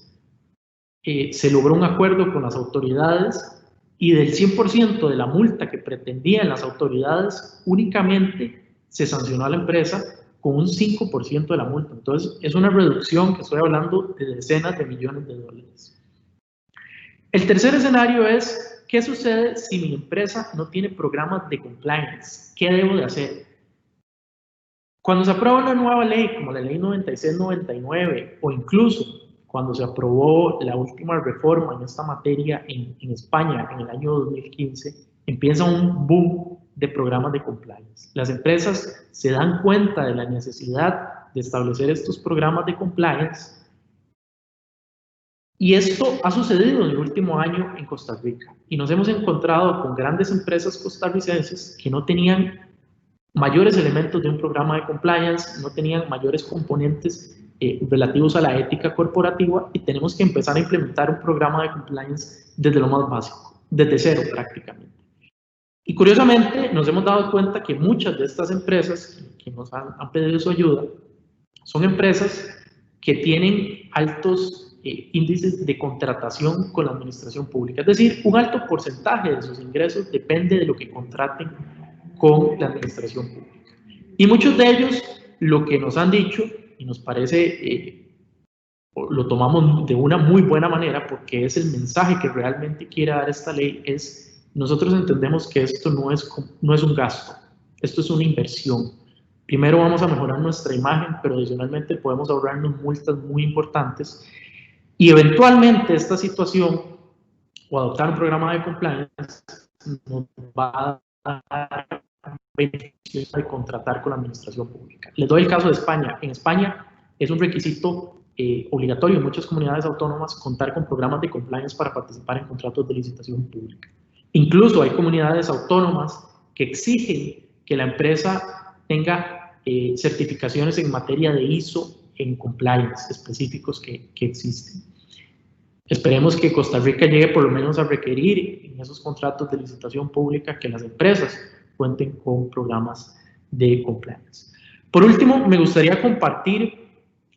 Se logró un acuerdo con las autoridades y del 100% de la multa que pretendían las autoridades, únicamente se sancionó a la empresa con un 5% de la multa. Entonces, es una reducción que estoy hablando de decenas de millones de dólares. El tercer escenario es, ¿qué sucede si mi empresa no tiene programas de compliance? ¿Qué debo de hacer? Cuando se aprueba una nueva ley, como la ley 96-99, o incluso cuando se aprobó la última reforma en esta materia en España en el año 2015, empieza un boom de programas de compliance. Las empresas se dan cuenta de la necesidad de establecer estos programas de compliance y esto ha sucedido en el último año en Costa Rica y nos hemos encontrado con grandes empresas costarricenses que no tenían mayores elementos de un programa de compliance, no tenían mayores componentes relativos a la ética corporativa y tenemos que empezar a implementar un programa de compliance desde lo más básico, desde cero prácticamente. Y curiosamente nos hemos dado cuenta que muchas de estas empresas que nos han pedido su ayuda son empresas que tienen altos índices de contratación con la administración pública, es decir, un alto porcentaje de sus ingresos depende de lo que contraten con la administración pública. Y muchos de ellos lo que nos han dicho, y nos parece, lo tomamos de una muy buena manera porque es el mensaje que realmente quiere dar esta ley, es nosotros entendemos que esto no es un gasto, esto es una inversión. Primero vamos a mejorar nuestra imagen, pero adicionalmente podemos ahorrarnos multas muy importantes y eventualmente esta situación o adoptar un programa de compliance nos va a dar beneficios de contratar con la administración pública. Les doy el caso de España. En España es un requisito obligatorio en muchas comunidades autónomas contar con programas de compliance para participar en contratos de licitación pública. Incluso hay comunidades autónomas que exigen que la empresa tenga certificaciones en materia de ISO en compliance específicos que existen. Esperemos que Costa Rica llegue por lo menos a requerir en esos contratos de licitación pública que las empresas cuenten con programas de compliance. Por último, me gustaría compartir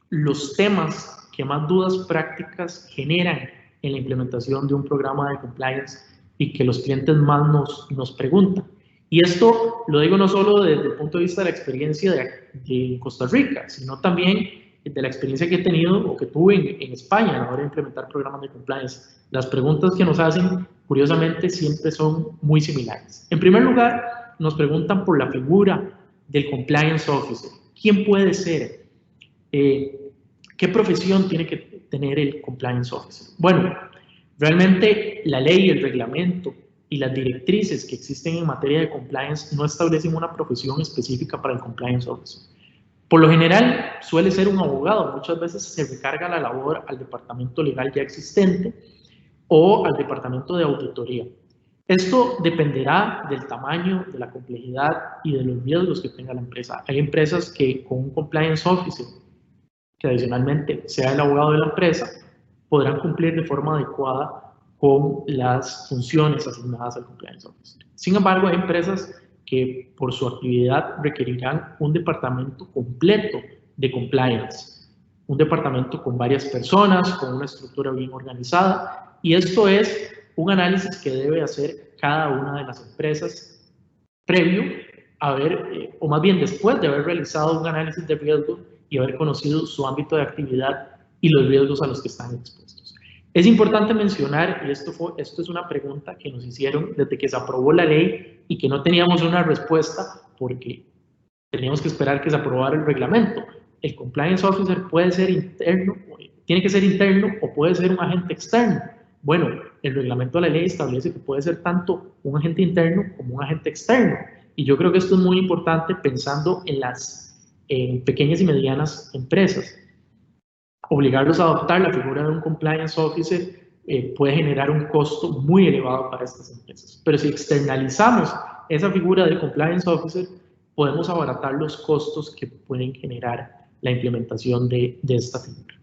los temas que más dudas prácticas generan en la implementación de un programa de compliance y que los clientes más nos preguntan. Y esto lo digo no solo desde el punto de vista de la experiencia de Costa Rica, sino también de la experiencia que he tenido o que tuve en España a la hora de implementar programas de compliance. Las preguntas que nos hacen, curiosamente, siempre son muy similares. En primer lugar, nos preguntan por la figura del compliance officer. ¿Quién puede ser? ¿Qué profesión tiene que tener el compliance officer? Bueno, realmente la ley, el reglamento y las directrices que existen en materia de compliance no establecen una profesión específica para el compliance officer. Por lo general suele ser un abogado, muchas veces se recarga la labor al departamento legal ya existente o al departamento de auditoría. Esto dependerá del tamaño, de la complejidad y de los riesgos que tenga la empresa. Hay empresas que con un compliance officer, que adicionalmente sea el abogado de la empresa, podrán cumplir de forma adecuada con las funciones asignadas al compliance officer. Sin embargo, hay empresas que por su actividad requerirán un departamento completo de compliance, un departamento con varias personas, con una estructura bien organizada, y esto es un análisis que debe hacer cada una de las empresas previo a ver, o más bien después de haber realizado un análisis de riesgo y haber conocido su ámbito de actividad y los riesgos a los que están expuestos. Es importante mencionar, y esto es una pregunta que nos hicieron desde que se aprobó la ley y que no teníamos una respuesta porque teníamos que esperar que se aprobara el reglamento. El compliance officer puede ser interno, tiene que ser interno o puede ser un agente externo. Bueno, el reglamento de la ley establece que puede ser tanto un agente interno como un agente externo. Y yo creo que esto es muy importante pensando en las pequeñas y medianas empresas. Obligarlos a adoptar la figura de un compliance officer puede generar un costo muy elevado para estas empresas. Pero si externalizamos esa figura del compliance officer, podemos abaratar los costos que pueden generar la implementación de esta figura.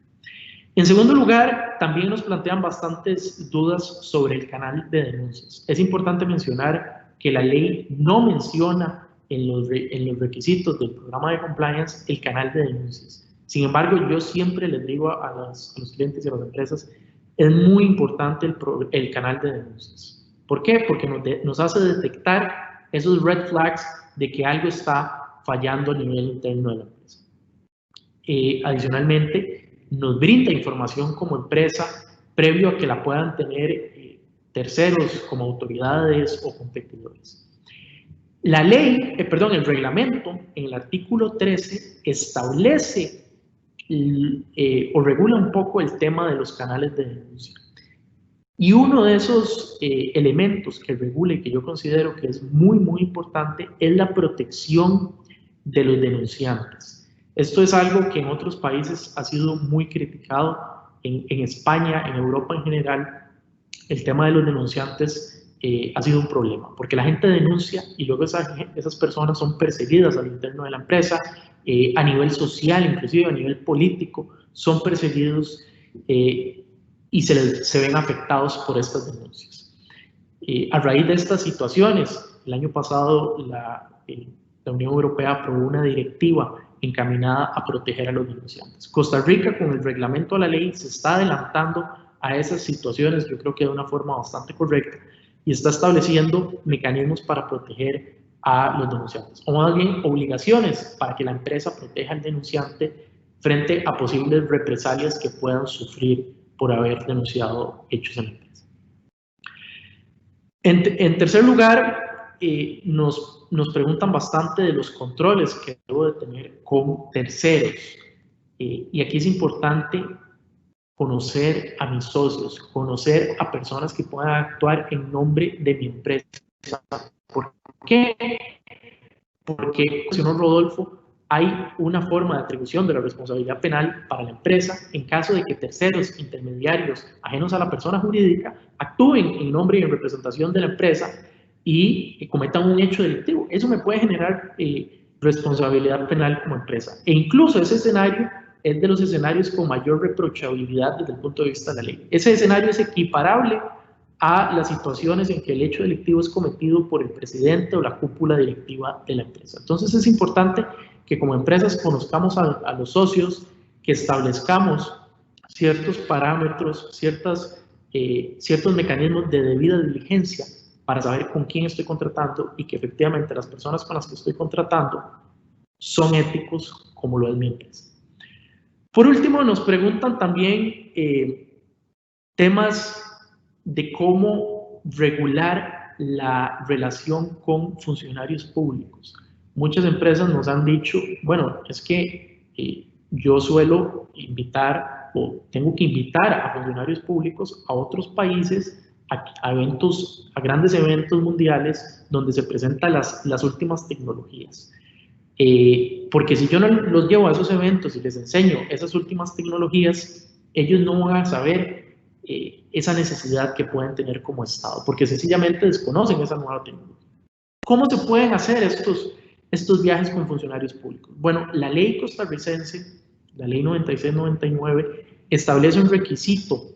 En segundo lugar, también nos plantean bastantes dudas sobre el canal de denuncias. Es importante mencionar que la ley no menciona en los requisitos del programa de compliance el canal de denuncias. Sin embargo, yo siempre les digo a los clientes y a las empresas, es muy importante el canal de denuncias. ¿Por qué? Porque nos hace detectar esos red flags de que algo está fallando a nivel interno de la empresa. Adicionalmente, nos brinda información como empresa previo a que la puedan tener terceros como autoridades o competidores. La ley, el reglamento en el artículo 13 establece o regula un poco el tema de los canales de denuncia. Y uno de esos elementos que regula y que yo considero que es muy, muy importante es la protección de los denunciantes. Esto es algo que en otros países ha sido muy criticado. En España, en Europa en general, el tema de los denunciantes ha sido un problema, porque la gente denuncia y luego esas personas son perseguidas al interno de la empresa, a nivel social, inclusive a nivel político, son perseguidos y se ven afectados por estas denuncias. A raíz de estas situaciones, el año pasado la Unión Europea aprobó una directiva encaminada a proteger a los denunciantes. Costa Rica, con el reglamento de la ley, se está adelantando a esas situaciones, yo creo que de una forma bastante correcta, y está estableciendo mecanismos para proteger a los denunciantes, o más bien obligaciones para que la empresa proteja al denunciante frente a posibles represalias que puedan sufrir por haber denunciado hechos en la empresa. En tercer lugar, nos preguntan bastante de los controles que debo de tener con terceros. Y aquí es importante conocer a mis socios, conocer a personas que puedan actuar en nombre de mi empresa. ¿Por qué? Porque, mencionó Rodolfo, hay una forma de atribución de la responsabilidad penal para la empresa en caso de que terceros, intermediarios, ajenos a la persona jurídica, actúen en nombre y en representación de la empresa y cometan un hecho delictivo. Eso me puede generar responsabilidad penal como empresa. E incluso ese escenario es de los escenarios con mayor reprochabilidad desde el punto de vista de la ley. Ese escenario es equiparable a las situaciones en que el hecho delictivo es cometido por el presidente o la cúpula directiva de la empresa. Entonces es importante que como empresas conozcamos a los socios, que establezcamos ciertos parámetros, ciertos mecanismos de debida diligencia para saber con quién estoy contratando y que efectivamente las personas con las que estoy contratando son éticos como lo es mi empresa. Por último, nos preguntan también temas de cómo regular la relación con funcionarios públicos. Muchas empresas nos han dicho, bueno, es que yo suelo invitar o tengo que invitar a funcionarios públicos a otros países, a eventos, a grandes eventos mundiales donde se presentan las últimas tecnologías. Porque si yo no los llevo a esos eventos y les enseño esas últimas tecnologías, ellos no van a saber esa necesidad que pueden tener como Estado, porque sencillamente desconocen esa nueva tecnología. ¿Cómo se pueden hacer estos viajes con funcionarios públicos? Bueno, la ley costarricense, la ley 96-99, establece un requisito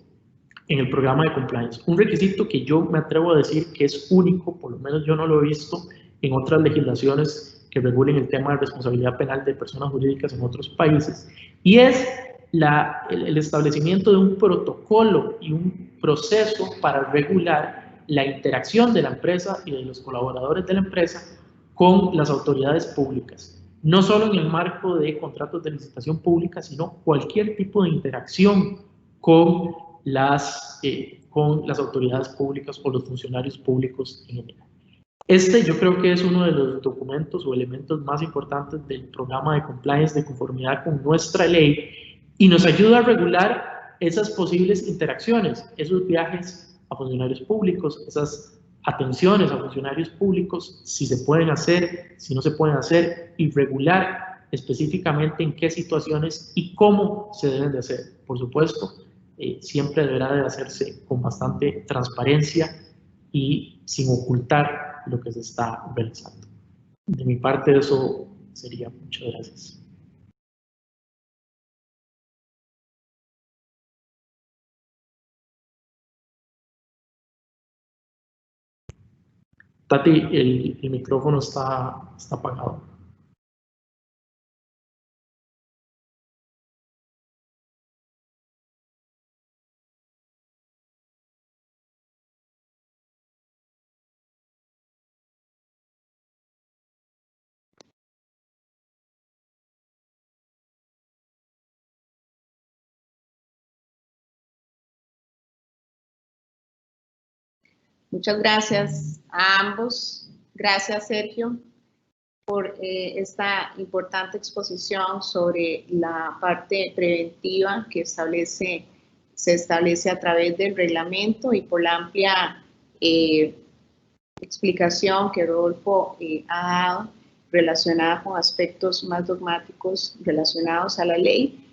en el programa de compliance, un requisito que yo me atrevo a decir que es único, por lo menos yo no lo he visto en otras legislaciones que regulen el tema de responsabilidad penal de personas jurídicas en otros países, y es el establecimiento de un protocolo y un proceso para regular la interacción de la empresa y de los colaboradores de la empresa con las autoridades públicas, no solo en el marco de contratos de licitación pública, sino cualquier tipo de interacción con las autoridades públicas o los funcionarios públicos en general. Yo creo que es uno de los documentos o elementos más importantes del programa de compliance de conformidad con nuestra ley y nos ayuda a regular esas posibles interacciones, esos viajes a funcionarios públicos, esas atenciones a funcionarios públicos, si se pueden hacer, si no se pueden hacer, y regular específicamente en qué situaciones y cómo se deben de hacer. Por supuesto, siempre deberá de hacerse con bastante transparencia y sin ocultar lo que se está realizando. De mi parte eso sería. Muchas gracias. Tati, el micrófono está apagado. Muchas gracias a ambos. Gracias, Sergio, por esta importante exposición sobre la parte preventiva que se establece a través del reglamento y por la amplia explicación que Rodolfo ha dado relacionada con aspectos más dogmáticos relacionados a la ley.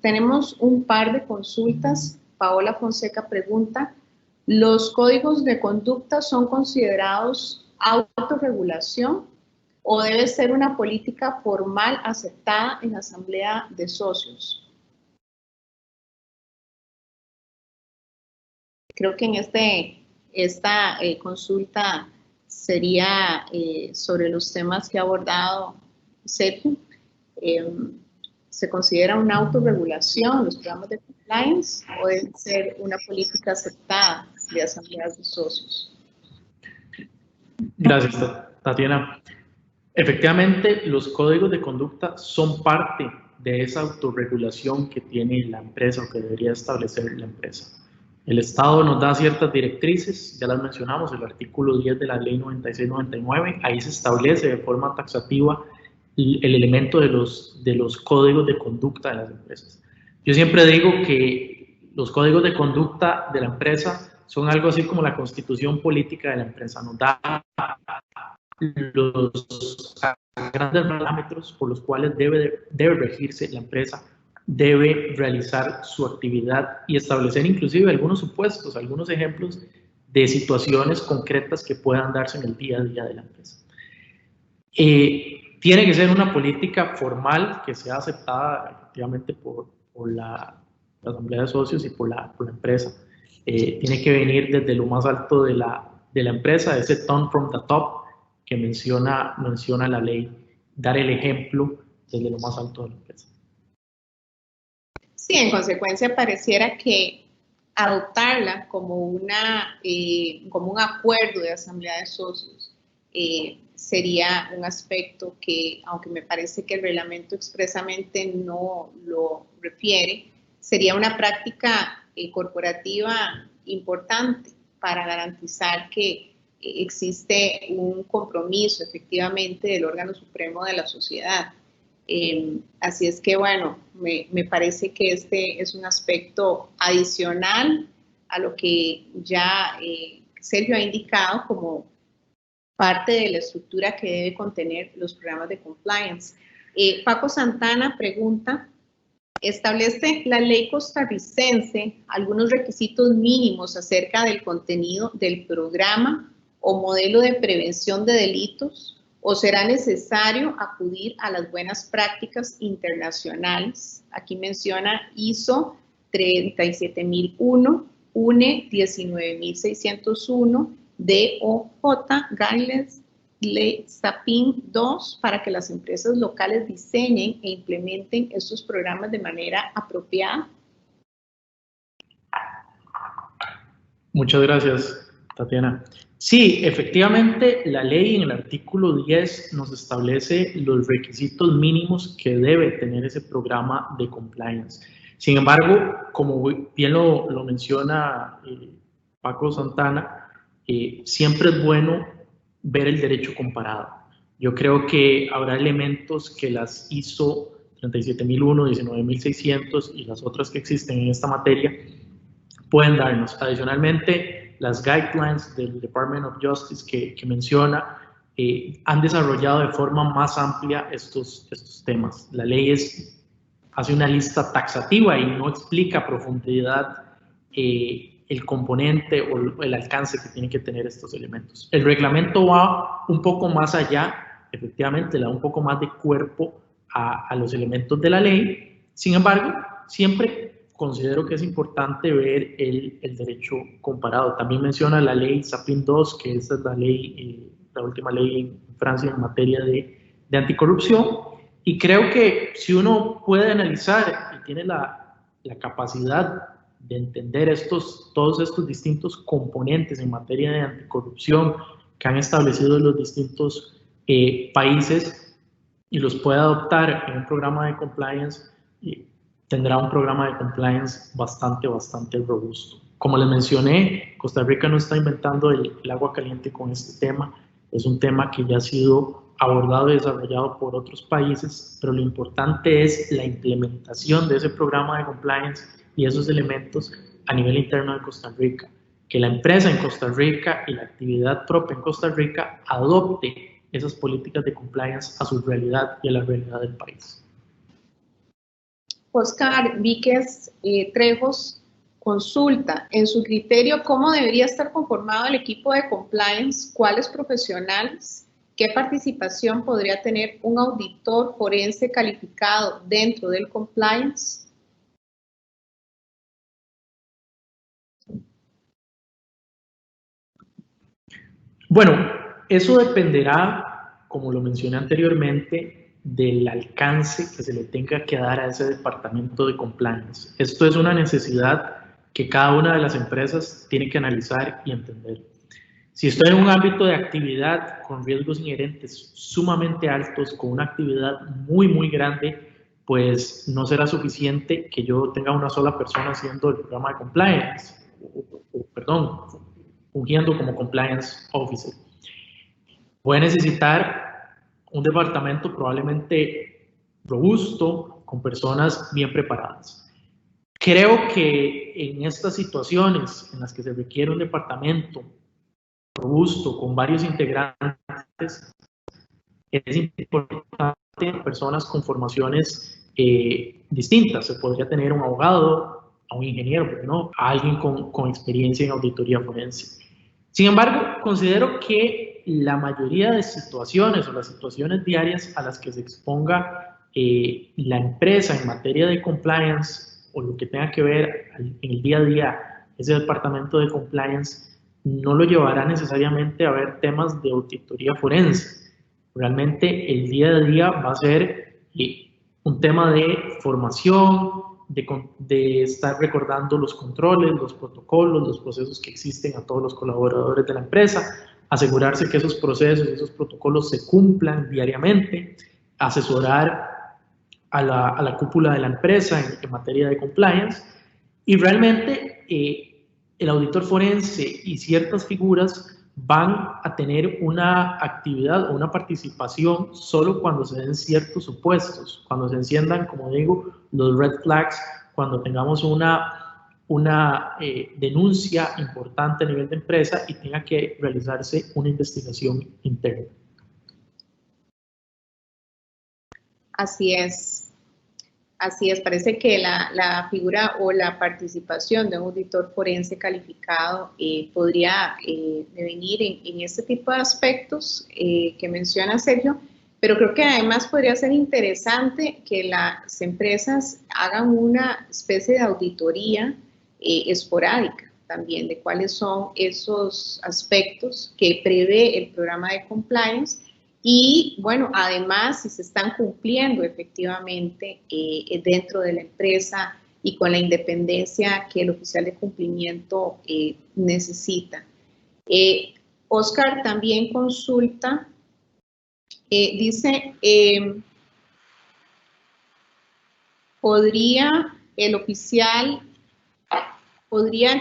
Tenemos un par de consultas. Paola Fonseca pregunta: ¿los códigos de conducta son considerados autorregulación o debe ser una política formal aceptada en la asamblea de socios? Creo que en esta consulta sería sobre los temas que ha abordado Sergio. ¿Se considera una autorregulación los programas de compliance o debe ser una política aceptada de asambleas de socios? Gracias, Tatiana. Efectivamente, los códigos de conducta son parte de esa autorregulación que tiene la empresa o que debería establecer la empresa. El Estado nos da ciertas directrices, ya las mencionamos, el artículo 10 de la Ley 96-99, ahí se establece de forma taxativa el elemento de los códigos de conducta de las empresas. Yo siempre digo que los códigos de conducta de la empresa son algo así como la constitución política de la empresa, nos da los grandes parámetros por los cuales debe regirse la empresa, debe realizar su actividad y establecer inclusive algunos supuestos, algunos ejemplos de situaciones concretas que puedan darse en el día a día de la empresa. Tiene que ser una política formal que sea aceptada efectivamente por la asamblea de socios y por la empresa. Tiene que venir desde lo más alto de la empresa, ese tone from the top que menciona la ley, dar el ejemplo desde lo más alto de la empresa. Sí, en consecuencia pareciera que adoptarla como un acuerdo de asamblea de socios sería un aspecto que, aunque me parece que el reglamento expresamente no lo refiere, sería una práctica corporativa importante para garantizar que existe un compromiso efectivamente del órgano supremo de la sociedad. Así es que, bueno, me parece que este es un aspecto adicional a lo que ya Sergio ha indicado como parte de la estructura que debe contener los programas de compliance. Paco Santana pregunta, ¿establece la ley costarricense algunos requisitos mínimos acerca del contenido del programa o modelo de prevención de delitos? ¿O será necesario acudir a las buenas prácticas internacionales? Aquí menciona ISO 37001, UNE 19601, DOJ, Guidelines, SAPIN 2, para que las empresas locales diseñen e implementen estos programas de manera apropiada. Muchas gracias, Tatiana. Sí, efectivamente, la ley en el artículo 10 nos establece los requisitos mínimos que debe tener ese programa de compliance. Sin embargo, como bien lo menciona Paco Santana, siempre es bueno ver el derecho comparado. Yo creo que habrá elementos que las ISO 37001, 19600 y las otras que existen en esta materia pueden darnos. Adicionalmente, las guidelines del Department of Justice que menciona han desarrollado de forma más amplia estos temas. La ley hace una lista taxativa y no explica a profundidad el componente o el alcance que tienen que tener estos elementos. El reglamento va un poco más allá, efectivamente, le da un poco más de cuerpo a los elementos de la ley. Sin embargo, siempre considero que es importante ver el derecho comparado. También menciona la ley SAPIN 2, que esa es la ley, la última ley en Francia en materia de anticorrupción. Y creo que si uno puede analizar y tiene la capacidad de entender todos estos distintos componentes en materia de anticorrupción que han establecido los distintos países y los puede adoptar en un programa de compliance, tendrá un programa de compliance bastante robusto. Como les mencioné, Costa Rica no está inventando el agua caliente con este tema. Es un tema que ya ha sido abordado y desarrollado por otros países, pero lo importante es la implementación de ese programa de compliance y esos elementos a nivel interno de Costa Rica. Que la empresa en Costa Rica y la actividad propia en Costa Rica adopte esas políticas de compliance a su realidad y a la realidad del país. Oscar Víquez Trejos consulta, en su criterio, ¿cómo debería estar conformado el equipo de compliance? ¿Cuáles profesionales? ¿Qué participación podría tener un auditor forense calificado dentro del compliance? Bueno, eso dependerá, como lo mencioné anteriormente, del alcance que se le tenga que dar a ese departamento de compliance. Esto es una necesidad que cada una de las empresas tiene que analizar y entender. Si estoy en un ámbito de actividad con riesgos inherentes sumamente altos, con una actividad muy grande, pues no será suficiente que yo tenga una sola persona haciendo el programa de compliance, perdón, fungiendo como compliance officer. Voy a necesitar un departamento probablemente robusto, con personas bien preparadas. Creo que en estas situaciones en las que se requiere un departamento robusto, con varios integrantes, es importante personas con formaciones distintas. Se podría tener un abogado, a un ingeniero, pero no, a alguien con experiencia en auditoría forense. Sin embargo, considero que la mayoría de situaciones o las situaciones diarias a las que se exponga la empresa en materia de compliance o lo que tenga que ver en el día a día, ese departamento de compliance no lo llevará necesariamente a ver temas de auditoría forense. Realmente el día a día va a ser un tema de formación, de estar recordando los controles, los protocolos, los procesos que existen a todos los colaboradores de la empresa, asegurarse que esos procesos y esos protocolos se cumplan diariamente, asesorar a la cúpula de la empresa en materia de compliance, y realmente el auditor forense y ciertas figuras van a tener una actividad o una participación solo cuando se den ciertos supuestos, cuando se enciendan, como digo, los red flags, cuando tengamos una denuncia importante a nivel de empresa y tenga que realizarse una investigación interna. Así es. Así es, parece que la figura o la participación de un auditor forense calificado podría devenir en este tipo de aspectos que menciona Sergio, pero creo que además podría ser interesante que las empresas hagan una especie de auditoría esporádica también de cuáles son esos aspectos que prevé el programa de compliance. Y bueno, además, si se están cumpliendo efectivamente dentro de la empresa y con la independencia que el oficial de cumplimiento necesita. Oscar también consulta, dice, ¿podría el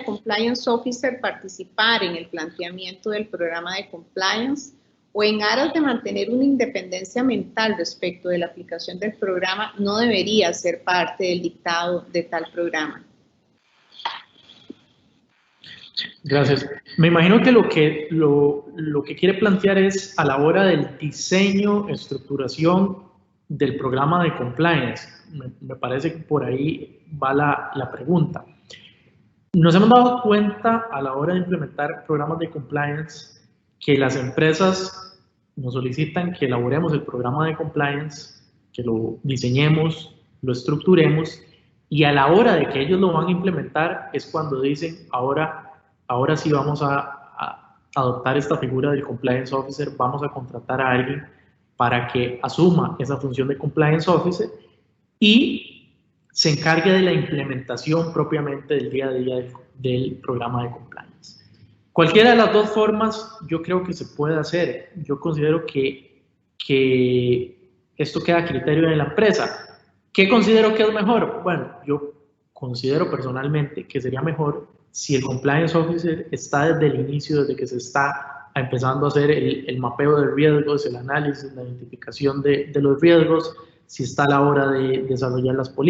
compliance officer participar en el planteamiento del programa de compliance? O en aras de mantener una independencia mental respecto de la aplicación del programa, no debería ser parte del dictado de tal programa. Gracias. Me imagino que lo que quiere plantear es a la hora del diseño, estructuración del programa de compliance. Me parece que por ahí va la pregunta. Nos hemos dado cuenta a la hora de implementar programas de compliance que las empresas nos solicitan que elaboremos el programa de compliance, que lo diseñemos, lo estructuremos, y a la hora de que ellos lo van a implementar es cuando dicen, ahora sí vamos a adoptar esta figura del compliance officer, vamos a contratar a alguien para que asuma esa función de compliance officer y se encargue de la implementación propiamente del día a día del programa de compliance. Cualquiera de las dos formas yo creo que se puede hacer. Yo considero que esto queda a criterio de la empresa. ¿Qué considero que es mejor? Bueno, yo considero personalmente que sería mejor si el compliance officer está desde el inicio, desde que se está empezando a hacer el mapeo de riesgos, el análisis, la identificación de los riesgos, si está a la hora de desarrollar las políticas,